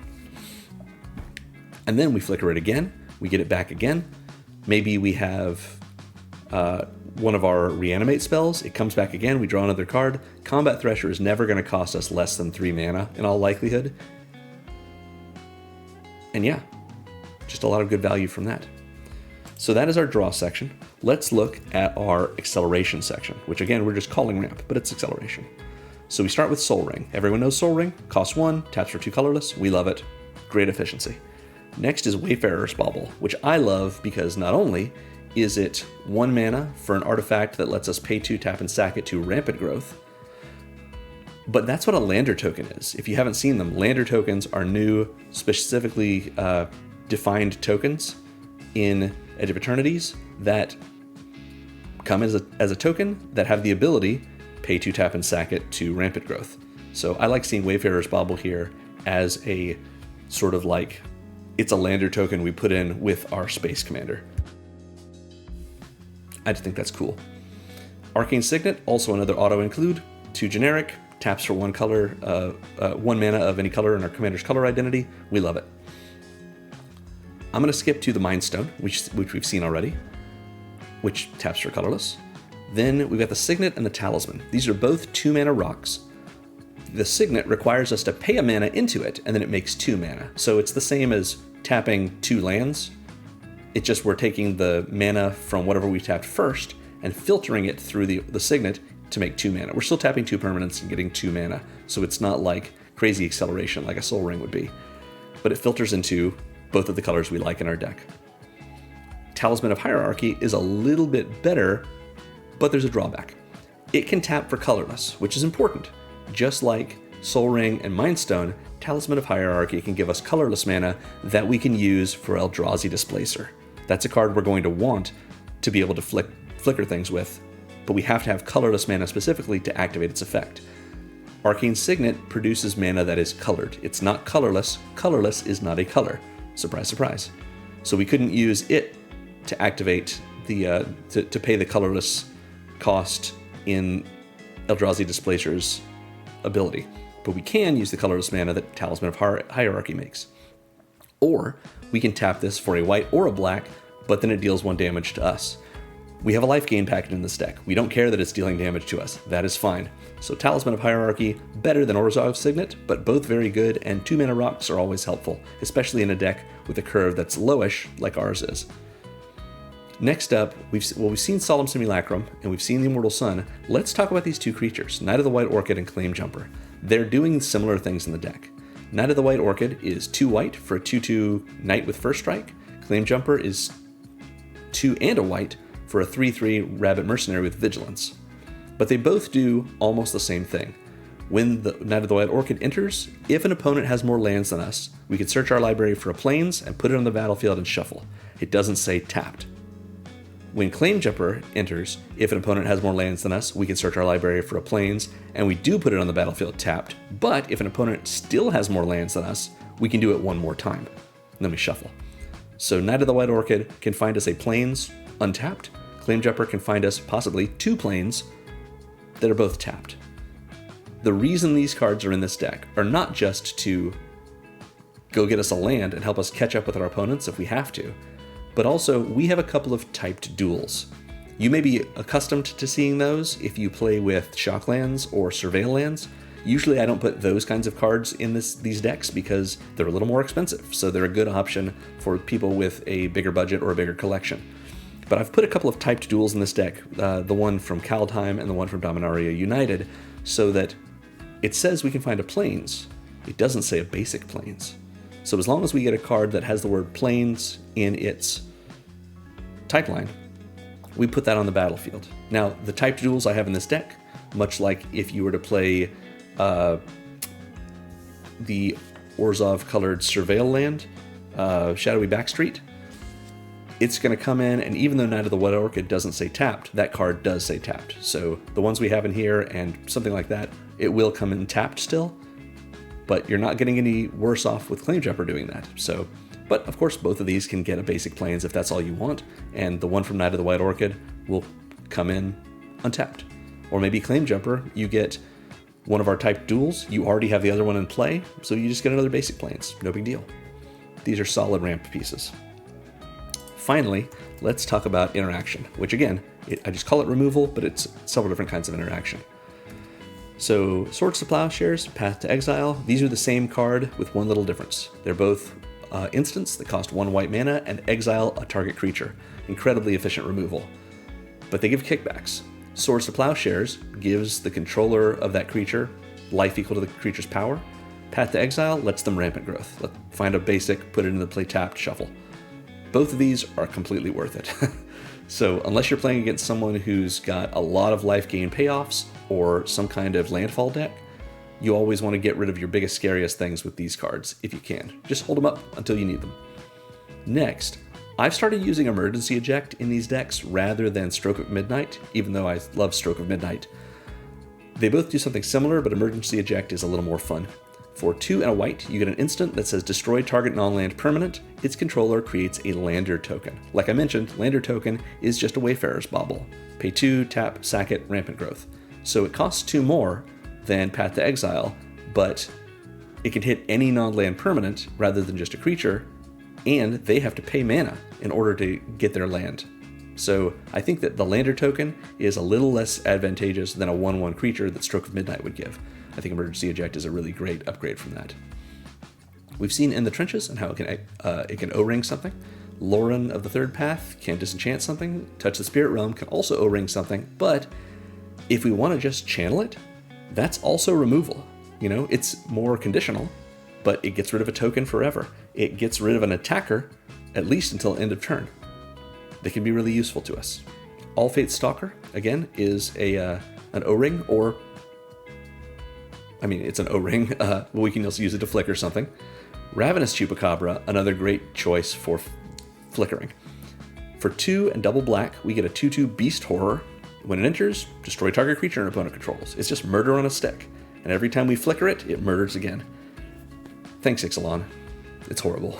And then we flicker it again, we get it back again. Maybe we have one of our Reanimate spells, it comes back again, we draw another card. Combat Thresher is never going to cost us less than 3 mana in all likelihood. And yeah, just a lot of good value from that. So that is our draw section. Let's look at our acceleration section, which again, we're just calling ramp, but it's acceleration. So we start with Soul Ring. Everyone knows Soul Ring, costs 1, taps for 2 colorless, we love it, great efficiency. Next is Wayfarer's Bauble, which I love because not only is it 1 mana for an artifact that lets us pay 2, tap and sack it to Rampant Growth, but that's what a Lander token is. If you haven't seen them, Lander tokens are new, specifically defined tokens in Edge of Eternities that come as a token that have the ability, pay 2, tap and sack it to Rampant Growth. So I like seeing Wayfarer's Bauble here as a sort of like, it's a Lander token we put in with our Space Commander. I just think that's cool. Arcane Signet, also another auto-include, 2 generic, taps for 1 color, 1 mana of any color in our commander's color identity. We love it. I'm going to skip to the Mind Stone, which we've seen already, which taps for colorless. Then we've got the Signet and the Talisman. These are both 2 mana rocks. The Signet requires us to pay a mana into it, and then it makes 2 mana. So it's the same as tapping 2 lands. It's just we're taking the mana from whatever we tapped first and filtering it through the Signet to make 2 mana. We're still tapping 2 permanents and getting 2 mana, so it's not like crazy acceleration like a Soul Ring would be. But it filters into both of the colors we like in our deck. Talisman of Hierarchy is a little bit better, but there's a drawback. It can tap for colorless, which is important. Just like Soul Ring and Mind Stone, Talisman of Hierarchy can give us colorless mana that we can use for Eldrazi Displacer. That's a card we're going to want to be able to flicker things with, but we have to have colorless mana specifically to activate its effect. Arcane Signet produces mana that is colored. It's not colorless. Colorless is not a color. Surprise, surprise. So we couldn't use it to activate the to pay the colorless cost in Eldrazi Displacer's ability, but we can use the colorless mana that Talisman of Hierarchy makes. Or we can tap this for a white or a black, but then it deals 1 damage to us. We have a Lifegain package in this deck. We don't care that it's dealing damage to us. That is fine. So Talisman of Hierarchy, better than Orzhov Signet, but both very good, and 2 mana rocks are always helpful, especially in a deck with a curve that's lowish like ours is. Next up, we've seen Solemn Simulacrum, and we've seen the Immortal Sun. Let's talk about these 2 creatures, Knight of the White Orchid and Claim Jumper. They're doing similar things in the deck. Knight of the White Orchid is 2 white for a 2/2 Knight with First Strike. Claim Jumper is 2 and a white for a 3/3 Rabbit Mercenary with Vigilance. But they both do almost the same thing. When the Knight of the White Orchid enters, if an opponent has more lands than us, we can search our library for a plains and put it on the battlefield and shuffle. It doesn't say tapped. When Claim Jumper enters, if an opponent has more lands than us, we can search our library for a plains, and we do put it on the battlefield tapped, but if an opponent still has more lands than us, we can do it 1 more time, and then we shuffle. So Knight of the White Orchid can find us a plains untapped, Claim Jumper can find us possibly 2 plains that are both tapped. The reason these cards are in this deck are not just to go get us a land and help us catch up with our opponents if we have to, but also we have a couple of typed duels. You may be accustomed to seeing those if you play with shock lands or surveil lands. Usually I don't put those kinds of cards in these decks because they're a little more expensive, so they're a good option for people with a bigger budget or a bigger collection. But I've put a couple of typed duels in this deck, the one from Kaldheim and the one from Dominaria United, so that it says we can find a plains. It doesn't say a basic plains. So as long as we get a card that has the word plains in its type line, we put that on the battlefield. Now, the typed duels I have in this deck, much like if you were to play the Orzhov-colored Surveil land, Shadowy Backstreet, it's going to come in, and even though Knight of the White Orchid doesn't say tapped, that card does say tapped. So the ones we have in here and something like that, it will come in tapped still, but you're not getting any worse off with Claim Jumper doing that. So, but of course, both of these can get a basic plains if that's all you want, and the one from Knight of the White Orchid will come in untapped. Or maybe Claim Jumper, you get one of our typed duels, you already have the other one in play, so you just get another basic plains. No big deal. These are solid ramp pieces. Finally, let's talk about interaction, which again, I just call it removal, but it's several different kinds of interaction. So Swords to Plowshares, Path to Exile, these are the same card with one little difference. They're both instants that cost 1 white mana and exile a target creature. Incredibly efficient removal. But they give kickbacks. Swords to Plowshares gives the controller of that creature life equal to the creature's power. Path to Exile lets them rampant growth. Find a basic, put it into the play tapped, shuffle. Both of these are completely worth it. So unless you're playing against someone who's got a lot of life gain payoffs or some kind of landfall deck, you always want to get rid of your biggest, scariest things with these cards if you can. Just hold them up until you need them. Next, I've started using Emergency Eject in these decks rather than Stroke of Midnight, even though I love Stroke of Midnight. They both do something similar, but Emergency Eject is a little more fun. For 2 and a white, you get an instant that says destroy target non-land permanent. Its controller creates a Lander token. Like I mentioned, Lander token is just a Wayfarer's Bauble. Pay 2, tap, sack it, rampant growth. So it costs 2 more than Path to Exile, but it can hit any non-land permanent rather than just a creature, and they have to pay mana in order to get their land. So I think that the Lander token is a little less advantageous than a 1/1 creature that Stroke of Midnight would give. I think Emergency Eject is a really great upgrade from that. We've seen In the Trenches and how it can O-ring something. Lauren of the Third Path can disenchant something. Touch the Spirit Realm can also O-ring something, but if we want to just channel it, that's also removal. You know, it's more conditional, but it gets rid of a token forever. It gets rid of an attacker, at least until end of turn. They can be really useful to us. All Fate's Stalker, again, is an O-ring, or it's an O-ring. We can also use it to flicker something. Ravenous Chupacabra, another great choice for flickering. For 2 and double black, we get a 2/2 Beast Horror. When it enters, destroy target creature an opponent controls. It's just murder on a stick. And every time we flicker it, it murders again. Thanks, Ixalan. It's horrible.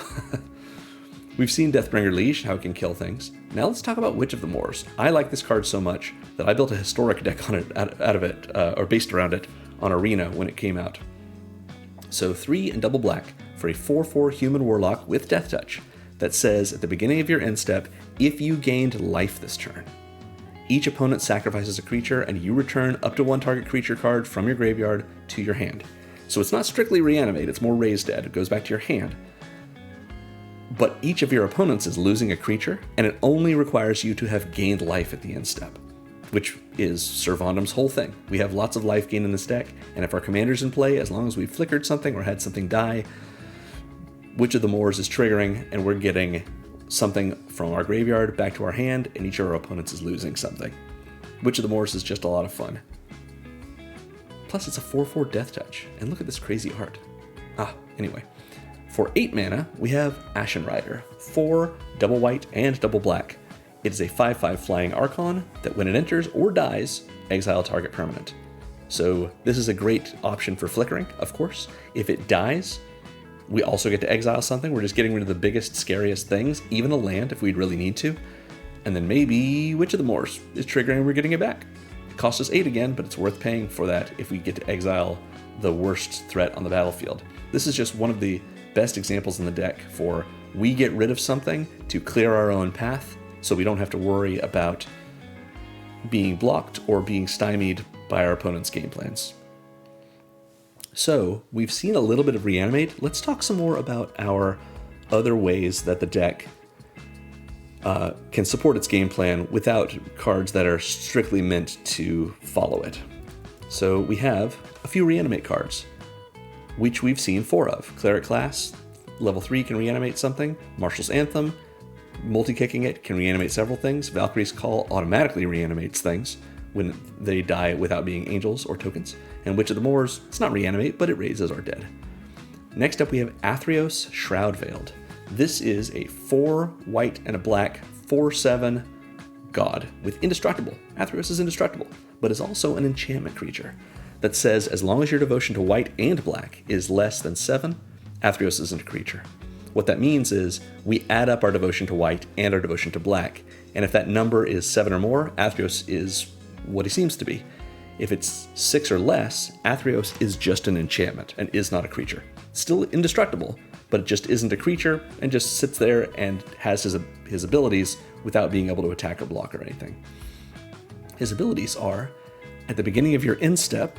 We've seen Deathbringer Liege, how it can kill things. Now let's talk about Witch of the Moors. I like this card so much that I built a historic deck on it, out of it, or based around it, on Arena when it came out. So 3 and double black for a 4/4 human warlock with Death Touch that says at the beginning of your end step, if you gained life this turn, each opponent sacrifices a creature and you return up to 1 target creature card from your graveyard to your hand. So it's not strictly Reanimate, it's more Raise Dead. It goes back to your hand. But each of your opponents is losing a creature, and it only requires you to have gained life at the end step, which is Sir Vondam's whole thing. We have lots of life gain in this deck, and if our commander's in play, as long as we've flickered something or had something die, Witch of the Moors is triggering, and we're getting something from our graveyard back to our hand, and each of our opponents is losing something. Witch of the Moors is just a lot of fun. Plus, it's a 4/4 Death Touch, and look at this crazy art. Anyway. For 8 mana, we have Ashen Rider, 4 double white and double black. It is a 5/5 flying Archon that when it enters or dies, exile target permanent. So this is a great option for flickering, of course. If it dies, we also get to exile something. We're just getting rid of the biggest, scariest things, even a land if we'd really need to. And then maybe Witch of the Moors is triggering and we're getting it back. It costs us 8 again, but it's worth paying for that if we get to exile the worst threat on the battlefield. This is just one of the best examples in the deck for we get rid of something to clear our own path so we don't have to worry about being blocked or being stymied by our opponent's game plans. So we've seen a little bit of Reanimate. Let's talk some more about our other ways that the deck can support its game plan without cards that are strictly meant to follow it. So we have a few Reanimate cards, which we've seen 4 of. Cleric Class, level 3 can reanimate something. Marshal's Anthem, Multi-kicking it can reanimate several things. Valkyrie's Call automatically reanimates things when they die without being angels or tokens. And Witch of the Moors, it's not reanimate, but it raises our dead. Next up we have Athreos Shroud Veiled. This is a 4 white and a black 4/7 god with indestructible. Athreos is indestructible, but is also an enchantment creature that says as long as your devotion to white and black is less than 7, Athreos isn't a creature. What that means is we add up our devotion to white and our devotion to black, and if that number is 7 or more, Athreos is what he seems to be. If it's 6 or less, Athreos is just an enchantment and is not a creature. Still indestructible, but it just isn't a creature and just sits there and has his abilities without being able to attack or block or anything. His abilities are, at the beginning of your end step,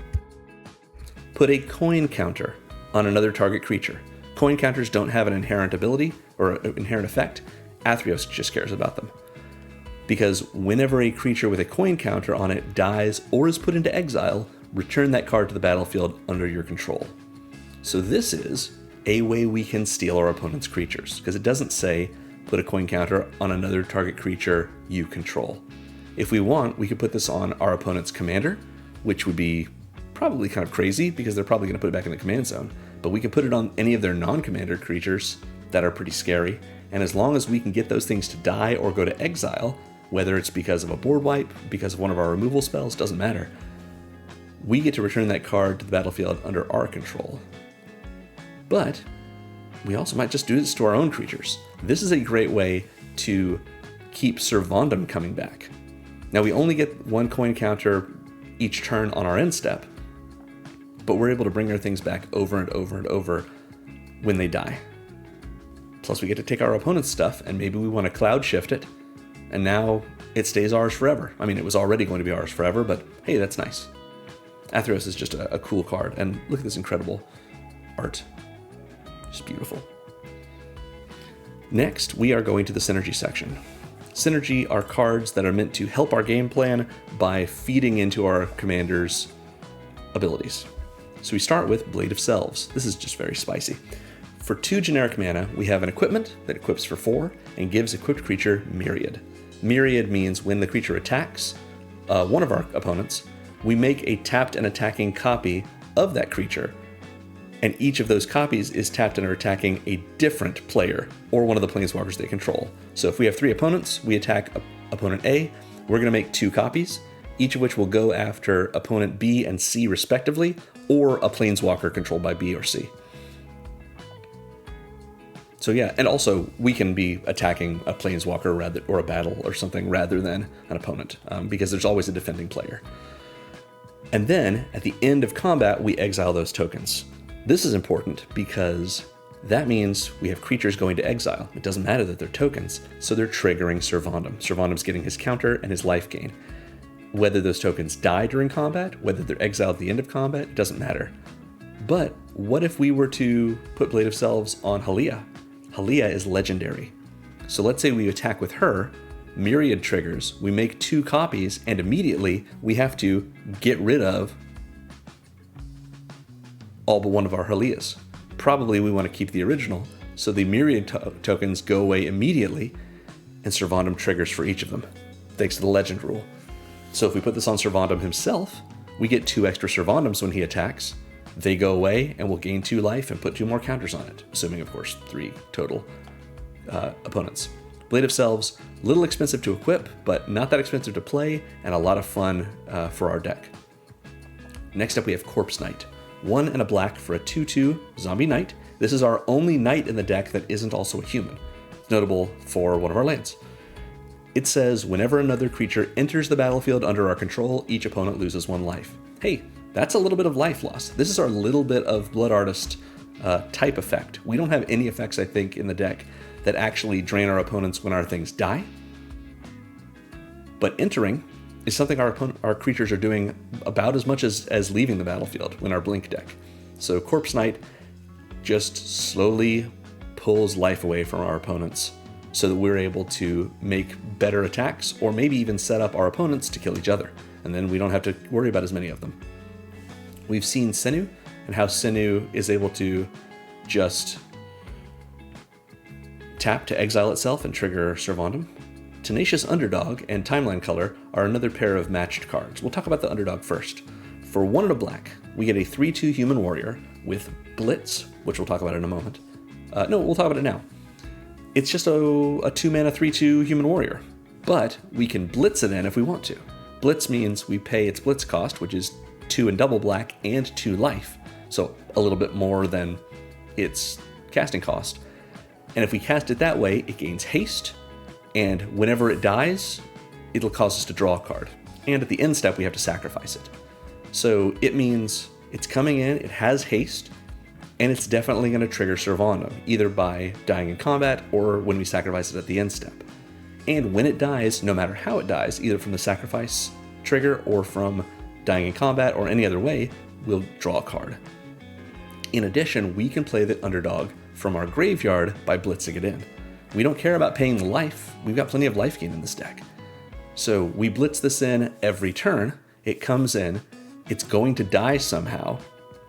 put a coin counter on another target creature. Coin counters don't have an inherent ability or an inherent effect. Athreos just cares about them. Because whenever a creature with a coin counter on it dies or is put into exile, return that card to the battlefield under your control. So this is a way we can steal our opponent's creatures, because it doesn't say put a coin counter on another target creature you control. If we want, we could put this on our opponent's commander, which would be probably kind of crazy because they're probably going to put it back in the command zone, but we can put it on any of their non-commander creatures that are pretty scary, and as long as we can get those things to die or go to exile, whether it's because of a board wipe, because of one of our removal spells, doesn't matter, we get to return that card to the battlefield under our control. But we also might just do this to our own creatures. This is a great way to keep Sir Vondam coming back. Now we only get one coin counter each turn on our end step, but we're able to bring our things back over and over and over when they die. Plus we get to take our opponent's stuff and maybe we want to cloud shift it, and now it stays ours forever. I mean, it was already going to be ours forever, but hey, that's nice. Athreos is just a cool card, and look at this incredible art. Just beautiful. Next, we are going to the synergy section. Synergy are cards that are meant to help our game plan by feeding into our commander's abilities. So we start with Blade of Selves. This is just very spicy. For 2 generic mana, we have an equipment that equips for 4 and gives equipped creature Myriad. Myriad means when the creature attacks one of our opponents, we make a tapped and attacking copy of that creature, and each of those copies is tapped and are attacking a different player or one of the planeswalkers they control. So if we have 3 opponents, we attack opponent A, we're going to make 2 copies, each of which will go after opponent B and C respectively, or a planeswalker controlled by B or C. So yeah, and also we can be attacking a planeswalker or a battle or something rather than an opponent, because there's always a defending player. And then at the end of combat, we exile those tokens. This is important because that means we have creatures going to exile. It doesn't matter that they're tokens, so they're triggering Sir Vondam. Sir Vondam's getting his counter and his life gain. Whether those tokens die during combat, whether they're exiled at the end of combat, it doesn't matter. But what if we were to put Blade of Selves on Halia? Halia is legendary. So let's say we attack with her, Myriad triggers, we make 2 copies, and immediately we have to get rid of all but one of our Halias. Probably we want to keep the original, so the Myriad tokens go away immediately, and Sir Vondam triggers for each of them, thanks to the legend rule. So if we put this on Sir Vondam himself, we get 2 extra Sir Vondams when he attacks. They go away, and we'll gain 2 life and put 2 more counters on it, assuming, of course, 3 total opponents. Blade of Selves, a little expensive to equip, but not that expensive to play, and a lot of fun for our deck. Next up, we have Corpse Knight. 1 and a black for a 2/2 zombie knight. This is our only knight in the deck that isn't also a human. It's notable for one of our lands. It says, whenever another creature enters the battlefield under our control, each opponent loses 1 life. Hey, that's a little bit of life loss. This is our little bit of Blood Artist type effect. We don't have any effects, I think, in the deck that actually drain our opponents when our things die. But entering is something our creatures are doing about as much as leaving the battlefield when our blink deck. So Corpse Knight just slowly pulls life away from our opponents so that we're able to make better attacks, or maybe even set up our opponents to kill each other. And then we don't have to worry about as many of them. We've seen Senu, and how Senu is able to just tap to exile itself and trigger Sir Vondam. Tenacious Underdog and Timeline Color are another pair of matched cards. We'll talk about the Underdog first. For 1 and a black, we get a 3/2 Human Warrior with Blitz, which we'll talk about in a moment. No, we'll talk about it now. It's just a 2 mana 3/2 Human Warrior, but we can Blitz it in if we want to. Blitz means we pay its Blitz cost, which is 2 and double black and 2 life, so a little bit more than its casting cost. And if we cast it that way, it gains haste, and whenever it dies, it'll cause us to draw a card. And at the end step, we have to sacrifice it. So it means it's coming in, it has haste, and it's definitely going to trigger Sir Vondam, either by dying in combat or when we sacrifice it at the end step. And when it dies, no matter how it dies, either from the sacrifice trigger or from dying in combat or any other way, we'll draw a card. In addition, we can play the Underdog from our graveyard by blitzing it in. We don't care about paying the life, we've got plenty of life gain in this deck. So we blitz this in every turn, it comes in, it's going to die somehow,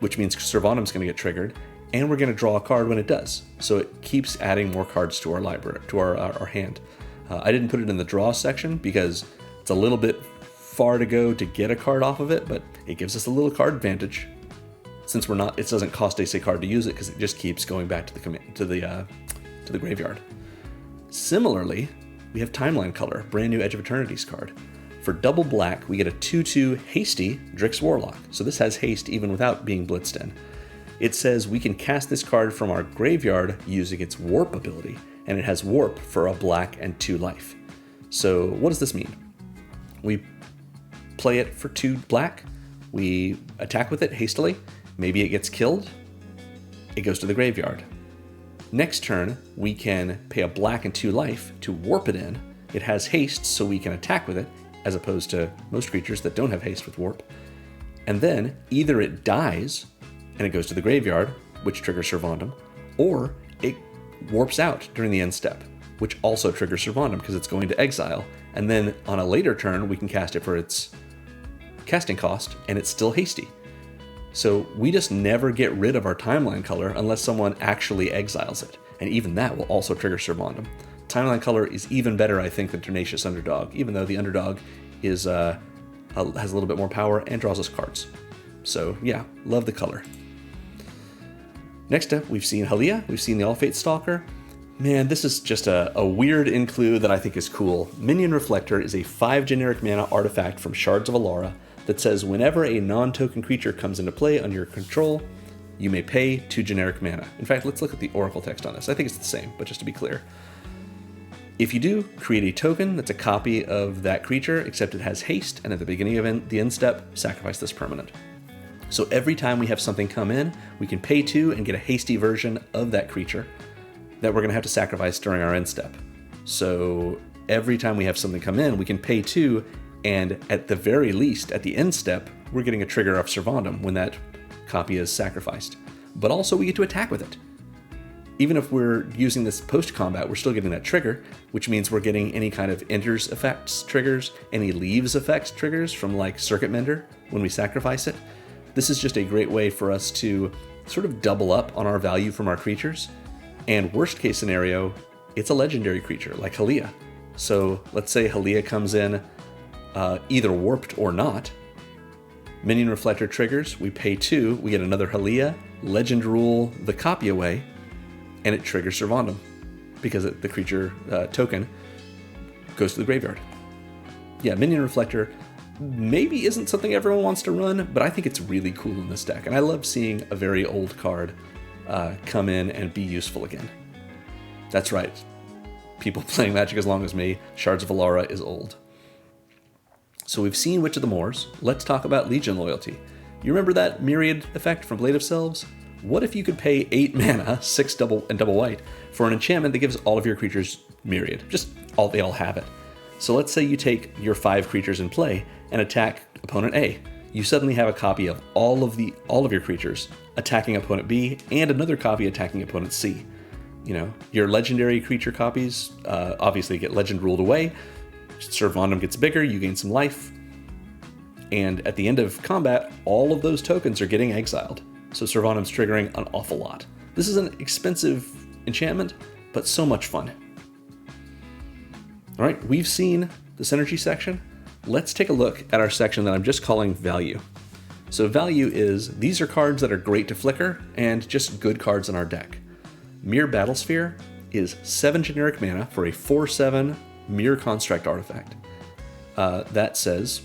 which means Sir Vondam's going to get triggered, and we're going to draw a card when it does. So it keeps adding more cards to our library, to our hand. I didn't put it in the draw section because it's a little bit far to go to get a card off of it, but it gives us a little card advantage. Since it doesn't cost us a card to use it because it just keeps going back to the graveyard. Similarly, we have Timeline Color, brand new Edge of Eternities card. For double black, we get a 2/2 hasty Drix Warlock. So this has haste even without being blitzed in. It says we can cast this card from our graveyard using its warp ability, and it has warp for a black and 2 life. So what does this mean? We play it for 2 black, we attack with it hastily, maybe it gets killed, it goes to the graveyard. Next turn, we can pay a black and 2 life to warp it in. It has haste, so we can attack with it, as opposed to most creatures that don't have haste with warp. And then either it dies and it goes to the graveyard, which triggers Sir Vondam, or it warps out during the end step, which also triggers Sir Vondam because it's going to exile. And then on a later turn, we can cast it for its casting cost, and it's still hasty. So we just never get rid of our Timeline Color unless someone actually exiles it, and even that will also trigger Sir Vondam. Timeline Color is even better, I think, than Tenacious Underdog, even though the Underdog has a little bit more power and draws us cards. So yeah, love the color. Next up, we've seen Halia, we've seen the All-Fate Stalker. Man, this is just a weird include that I think is cool. Minion Reflector is a 5 generic mana artifact from Shards of Alara that says whenever a non-token creature comes into play under your control, you may pay 2 generic mana. In fact, let's look at the Oracle text on this. I think it's the same, but just to be clear. If you do, create a token that's a copy of that creature, except it has haste, and at the beginning of the end step, sacrifice this permanent. So every time we have something come in, we can pay 2 and get a hasty version of that creature that we're going to have to sacrifice during our end step. So every time we have something come in, we can pay 2, and at the very least, at the end step, we're getting a trigger of Sir Vondam when that copy is sacrificed. But also we get to attack with it. Even if we're using this post-combat, we're still getting that trigger, which means we're getting any kind of enters effects triggers, any leaves effects triggers from like Circuit Mender when we sacrifice it. This is just a great way for us to sort of double up on our value from our creatures. And worst case scenario, it's a legendary creature like Halia. So let's say Halia comes in either warped or not. Minion Reflector triggers, we pay 2, we get another Halia, Legend Rule the copy away, and it triggers Sir Vondam because the creature token goes to the graveyard. Yeah, Minion Reflector maybe isn't something everyone wants to run, but I think it's really cool in this deck, and I love seeing a very old card come in and be useful again. That's right. People playing Magic as long as me, Shards of Alara is old. So we've seen Witch of the Moors. Let's talk about Legion Loyalty. You remember that Myriad effect from Blade of Selves? What if you could pay 8 mana, 6 double and double white, for an enchantment that gives all of your creatures Myriad? They all have it. So let's say you take your 5 creatures in play and attack opponent A. You suddenly have a copy of all of your creatures attacking opponent B and another copy attacking opponent C. You know, your legendary creature copies obviously get legend ruled away. Sir Vondam gets bigger, you gain some life. And at the end of combat, all of those tokens are getting exiled. So Sir Vondam's triggering an awful lot. This is an expensive enchantment, but so much fun. All right, we've seen the synergy section. Let's take a look at our section that I'm just calling value. So value is, these are cards that are great to flicker and just good cards in our deck. Mirror Battlesphere is 7 generic mana for a 4/7 Mirror Construct artifact. That says,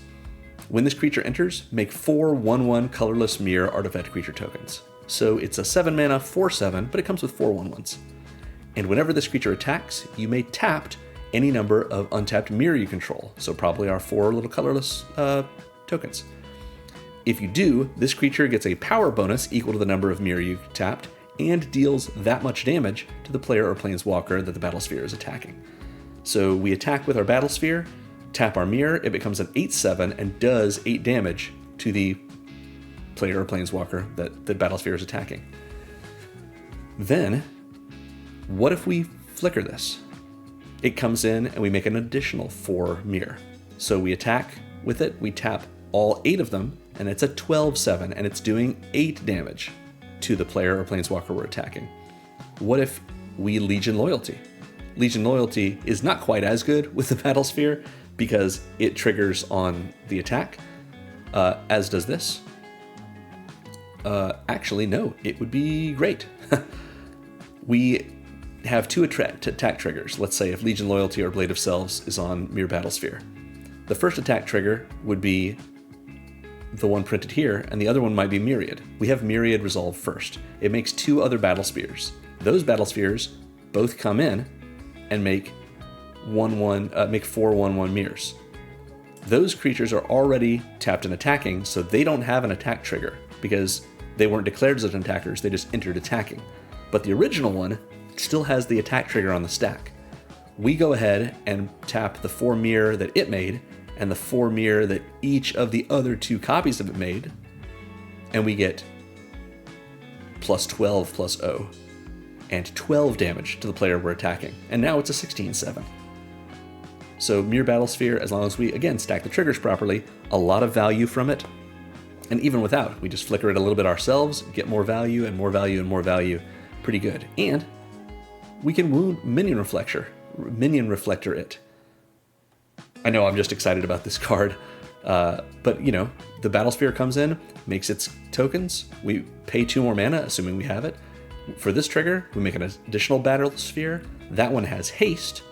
when this creature enters, make 4 1/1 colorless mirror artifact creature tokens. So it's a 7 mana 4/7, but it comes with 4 1/1s. And whenever this creature attacks, you may tap any number of untapped mirror you control, so probably our 4 little colorless tokens. If you do, this creature gets a power bonus equal to the number of mirror you tapped, and deals that much damage to the player or planeswalker that the Battlesphere is attacking. So we attack with our Battlesphere, tap our mirror, it becomes an 8/7 and does 8 damage to the player or planeswalker that the Battlesphere is attacking. Then, what if we flicker this? It comes in and we make an additional 4 mirror. So we attack with it, we tap all 8 of them, and it's a 12/7, and it's doing 8 damage to the player or planeswalker we're attacking. What if we Legion Loyalty? Legion Loyalty is not quite as good with the Battlesphere because it triggers on the attack, as does this. Actually, no, it would be great. We have 2 attack triggers. Let's say if Legion Loyalty or Blade of Selves is on Mirror Battlesphere. The first attack trigger would be the one printed here, and the other one might be Myriad. We have Myriad resolve first. It makes 2 other Battle Spheres. Those Battle Spheres both come in and make 4 1/1 mirrors. Those creatures are already tapped and attacking, so they don't have an attack trigger because they weren't declared as attackers, they just entered attacking. But the original one still has the attack trigger on the stack. We go ahead and tap the 4 mirror that it made and the 4 mirror that each of the other 2 copies of it made, and we get +12/+0 and 12 damage to the player we're attacking. And now it's a 16/7. So Mirror Battlesphere, as long as we, again, stack the triggers properly, a lot of value from it. And even without, we just flicker it a little bit ourselves, get more value and more value and more value. Pretty good. And we can wound Minion Reflector it. I know I'm just excited about this card, but you know, the Battlesphere comes in, makes its tokens, we pay 2 more mana, assuming we have it. For this trigger, we make an additional Battlesphere. That one has haste.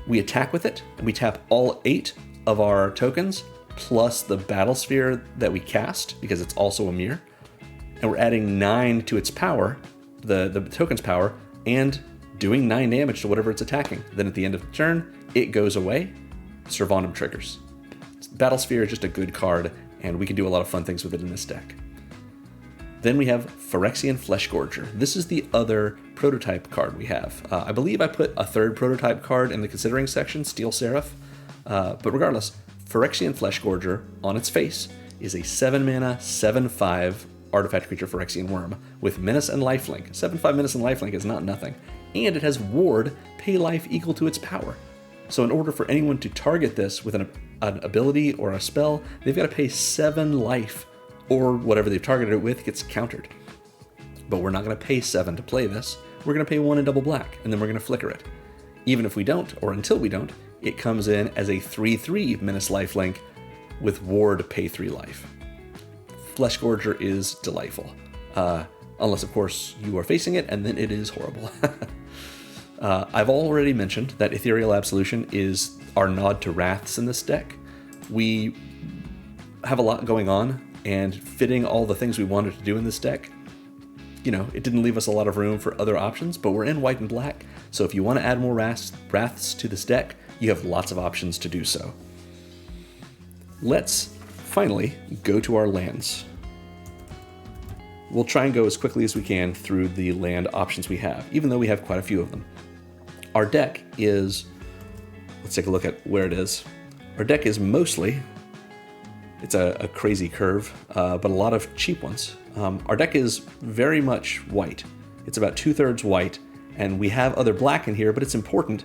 We attack with it, and we tap all 8 of our tokens, plus the Battlesphere that we cast, because it's also a mirror. And we're adding 9 to its power, the token's power, and doing 9 damage to whatever it's attacking. Then at the end of the turn, it goes away. Sir Vondam triggers. Battlesphere is just a good card, and we can do a lot of fun things with it in this deck. Then we have Phyrexian Fleshgorger. This is the other prototype card we have. I believe I put a 3rd prototype card in the considering section, Steel Seraph. But regardless, Phyrexian Fleshgorger, on its face, is a 7 mana, 7/5 artifact creature Phyrexian Worm with Menace and Lifelink. 7/5 Menace and Lifelink is not nothing. And it has Ward, pay life equal to its power. So in order for anyone to target this with an ability or a spell, they've got to pay 7 life, or whatever they've targeted it with gets countered. But we're not going to pay 7 to play this. We're going to pay 1 in double black, and then we're going to flicker it. Even if we don't, or until we don't, it comes in as a 3/3 Menace Lifelink with Ward, pay 3 life. Fleshgorger is delightful. Unless, of course, you are facing it, and then it is horrible. I've already mentioned that Ethereal Absolution is our nod to Wraths in this deck. We have a lot going on, and fitting all the things we wanted to do in this deck, you know, it didn't leave us a lot of room for other options, but we're in white and black, so if you want to add more Wraths to this deck, you have lots of options to do so. Let's finally go to our lands. We'll try and go as quickly as we can through the land options we have, even though we have quite a few of them. Our deck is, let's take a look at where it is. Our deck is mostly, it's a crazy curve, but a lot of cheap ones. Our deck is very much white. It's about 2/3 white, and we have other black in here, but it's important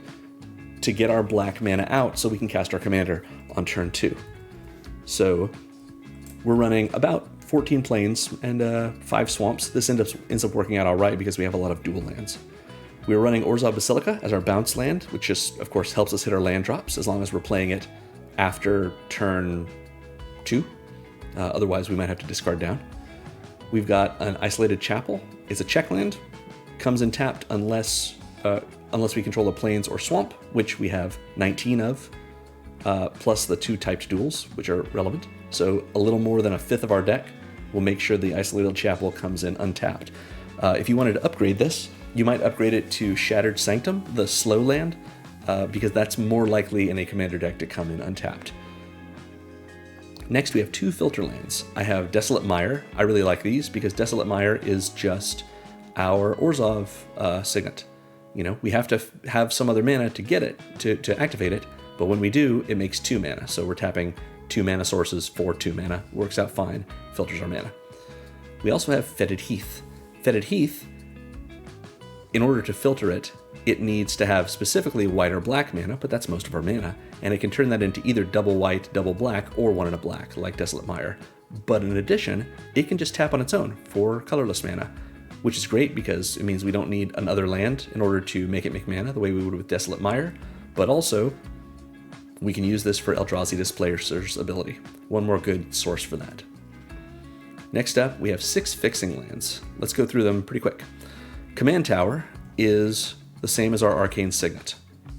to get our black mana out so we can cast our commander on turn 2. So we're running about 14 plains and 5 swamps. This ends up working out all right because we have a lot of dual lands. We're running Orzhov Basilica as our bounce land, which just, of course, helps us hit our land drops as long as we're playing it after turn 2. Otherwise, we might have to discard down. We've got an Isolated Chapel. It's a check land. Comes in tapped unless we control a plains or swamp, which we have 19 of, plus the 2 typed duels, which are relevant. So a little more than a fifth of our deck will make sure the Isolated Chapel comes in untapped. If you wanted to upgrade this, you might upgrade it to Shattered Sanctum, the slow land, because that's more likely in a commander deck to come in untapped. Next, we have 2 filter lands. I have Desolate Mire. I really like these because Desolate Mire is just our Orzhov signet. You know, we have to have some other mana to get it, to activate it, but when we do, it makes 2 mana. So we're tapping 2 mana sources for 2 mana. Works out fine, filters our mana. We also have Fetid Heath. Fetid Heath, in order to filter it, it needs to have specifically white or black mana, but that's most of our mana, and it can turn that into either double white, double black, or 1 and a black, like Desolate Mire. But in addition, it can just tap on its own for colorless mana, which is great because it means we don't need another land in order to make it make mana the way we would with Desolate Mire, but also we can use this for Eldrazi Displacer's ability. One more good source for that. Next up, we have 6 fixing lands. Let's go through them pretty quick. Command Tower is the same as our Arcane Signet,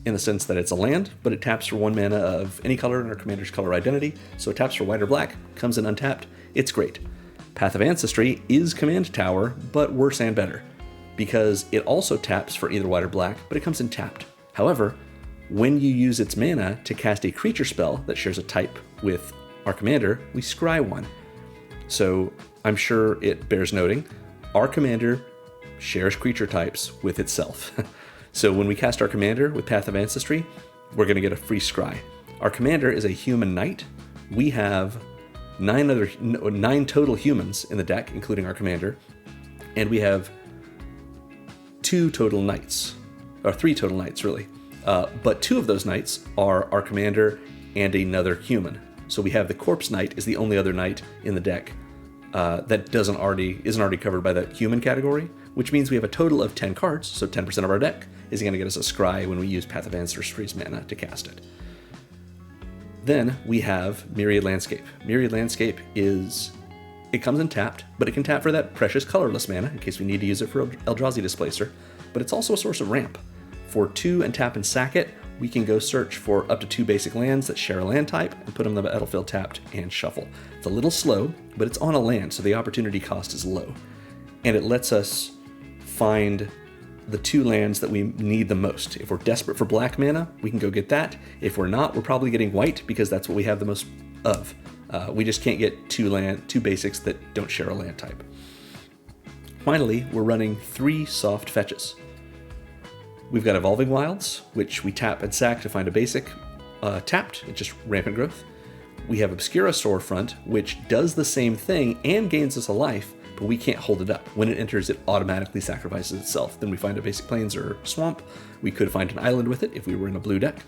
in the sense that it's a land, but it taps for 1 mana of any color in our commander's color identity, so it taps for white or black, comes in untapped. It's great. Path of Ancestry is Command Tower, but worse and better, because it also taps for either white or black, but it comes in tapped. However, when you use its mana to cast a creature spell that shares a type with our commander, we scry 1. So I'm sure it bears noting, our commander shares creature types with itself. So when we cast our commander with Path of Ancestry, we're going to get a free scry. Our commander is a human knight. We have 9 total humans in the deck, including our commander, and we have 2 total knights, or 3 total knights really. But 2 of those knights are our commander and another human. So we have the Corpse Knight is the only other knight in the deck that isn't already covered by the human category, which means we have a total of 10 cards, so 10% of our deck is going to get us a scry when we use Path of Ancestry's mana to cast it. Then we have Myriad Landscape. Myriad Landscape it comes in tapped, but it can tap for that precious colorless mana in case we need to use it for Eldrazi Displacer, but it's also a source of ramp. For 2 and tap and sack it, we can go search for up to 2 basic lands that share a land type and put them in the battlefield tapped and shuffle. It's a little slow, but it's on a land, so the opportunity cost is low. And it lets us find the 2 lands that we need the most. If we're desperate for black mana, we can go get that. If we're not, we're probably getting white because that's what we have the most of. We just can't get 2 basics that don't share a land type. Finally, we're running 3 soft fetches. We've got Evolving Wilds, which we tap and sack to find a basic tapped, it's just rampant growth. We have Obscura Storefront, which does the same thing and gains us a life, but we can't hold it up. When it enters, it automatically sacrifices itself. Then we find a basic plains or swamp. We could find an island with it if we were in a blue deck.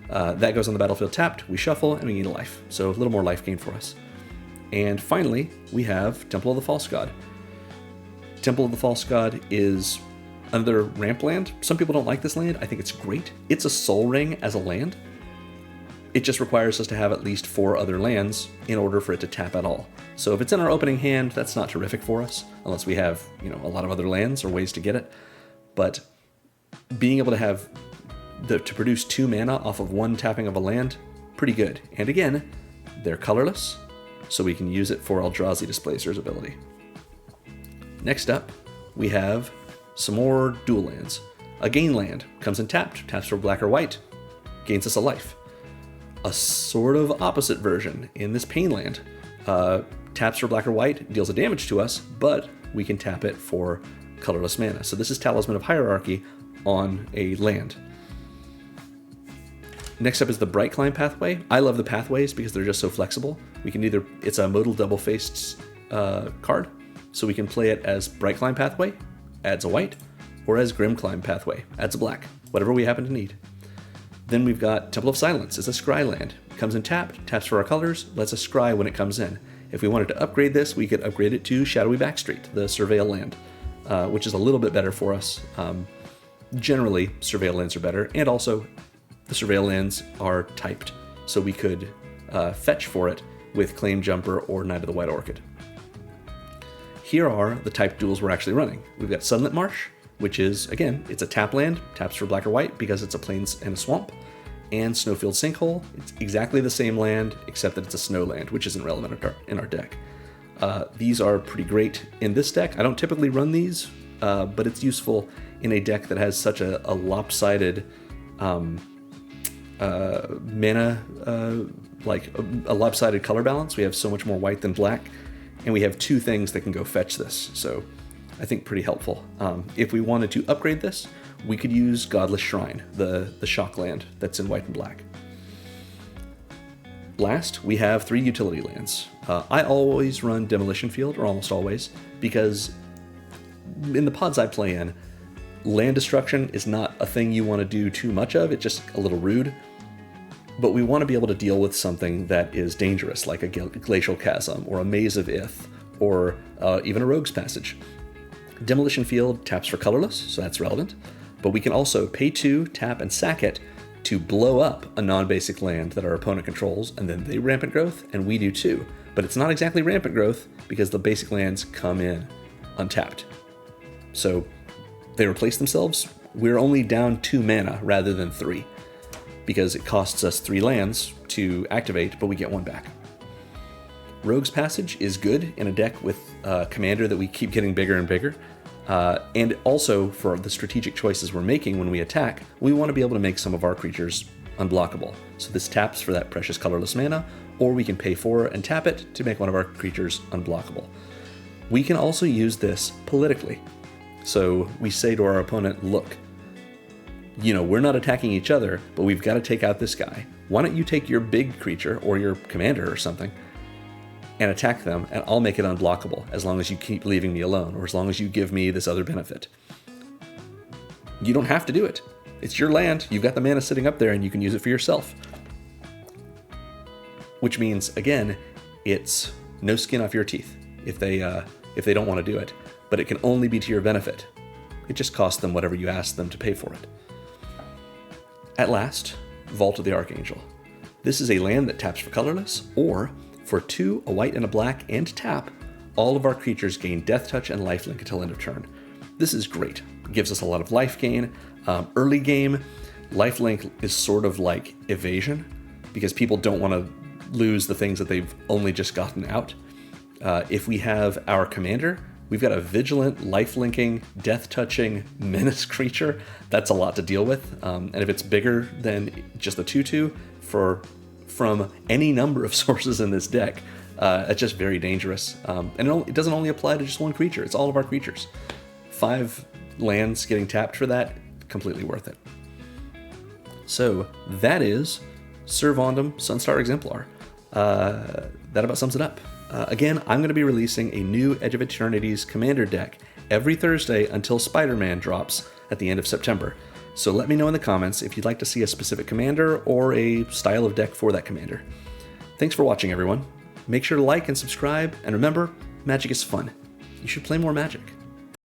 That goes on the battlefield tapped, we shuffle, and we gain a life. So a little more life gain for us. And finally, we have Temple of the False God. Temple of the False God is another ramp land. Some people don't like this land. I think it's great. It's a soul ring as a land. It just requires us to have at least 4 other lands in order for it to tap at all. So if it's in our opening hand, that's not terrific for us, unless we have, a lot of other lands or ways to get it. But being able to have to produce 2 mana off of 1 tapping of a land, pretty good. And again, they're colorless, so we can use it for Eldrazi Displacer's ability. Next up, we have some more dual lands. A gain land comes in tapped, taps for black or white, gains us a life. A sort of opposite version in this pain land. Taps for black or white, deals a damage to us, but we can tap it for colorless mana. So this is Talisman of Hierarchy on a land. Next up is the Bright Climb pathway. I love the pathways because they're just so flexible. It's a modal double-faced card, so we can play it as Bright Climb pathway, adds a white, or as Grim Climb pathway, adds a black, whatever we happen to need. Then we've got Temple of Silence. It's a scry land. Comes in tapped, taps for our colors, lets us scry when it comes in. If we wanted to upgrade this, we could upgrade it to Shadowy Backstreet, the Surveil land, which is a little bit better for us. generally, Surveil lands are better, and also the Surveil lands are typed, so we could fetch for it with Claim Jumper or Knight of the White Orchid. Here are the type duels we're actually running. We've got Sunlit Marsh, which is, again, it's a tap land, taps for black or white because it's a plains and a swamp, and Snowfield Sinkhole. It's exactly the same land, except that it's a snow land, which isn't relevant in our deck. These are pretty great in this deck. I don't typically run these, but it's useful in a deck that has such a lopsided mana, like a lopsided color balance. We have so much more white than black, and we have two things that can go fetch this, so I think pretty helpful. If we wanted to upgrade this, we could use Godless Shrine, the shock land that's in white and black. Last, we have 3 utility lands. I always run Demolition Field, or almost always, because in the pods I play in, land destruction is not a thing you want to do too much of. It's just a little rude. But we want to be able to deal with something that is dangerous, like a Glacial Chasm, or a Maze of Ith, or even a Rogue's Passage. Demolition Field taps for colorless, so that's relevant. But we can also pay 2, tap, and sack it to blow up a non-basic land that our opponent controls, and then they rampant growth, and we do too. But it's not exactly rampant growth, because the basic lands come in untapped. So they replace themselves. We're only down 2 mana rather than 3, because it costs us 3 lands to activate, but we get 1 back. Rogue's Passage is good in a deck with a commander that we keep getting bigger and bigger. And also for the strategic choices we're making when we attack, we want to be able to make some of our creatures unblockable. So this taps for that precious colorless mana, or we can pay 4 and tap it to make one of our creatures unblockable. We can also use this politically. So we say to our opponent, look, we're not attacking each other, but we've got to take out this guy. Why don't you take your big creature or your commander or something and attack them, and I'll make it unblockable as long as you keep leaving me alone, or as long as you give me this other benefit. You don't have to do it. It's your land. You've got the mana sitting up there, and you can use it for yourself. Which means, again, it's no skin off your teeth if they don't want to do it, but it can only be to your benefit. It just costs them whatever you ask them to pay for it. At last, Vault of the Archangel. This is a land that taps for colorless, or for 2, a white and a black, and tap, all of our creatures gain Death Touch and Lifelink until end of turn. This is great. It gives us a lot of life gain. Early game, Lifelink is sort of like evasion, because people don't want to lose the things that they've only just gotten out. If we have our commander, we've got a vigilant, life-linking, death-touching menace creature. That's a lot to deal with. And if it's bigger than just the 2/2 from any number of sources in this deck, it's just very dangerous. And it doesn't only apply to just one creature. It's all of our creatures. 5 lands getting tapped for that, completely worth it. So that is Sir Vondam Sunstar Exemplar. That about sums it up. Again, I'm going to be releasing a new Edge of Eternities commander deck every Thursday until Spider-Man drops at the end of September. So let me know in the comments if you'd like to see a specific commander or a style of deck for that commander. Thanks for watching, everyone. Make sure to like and subscribe, and remember, magic is fun. You should play more Magic.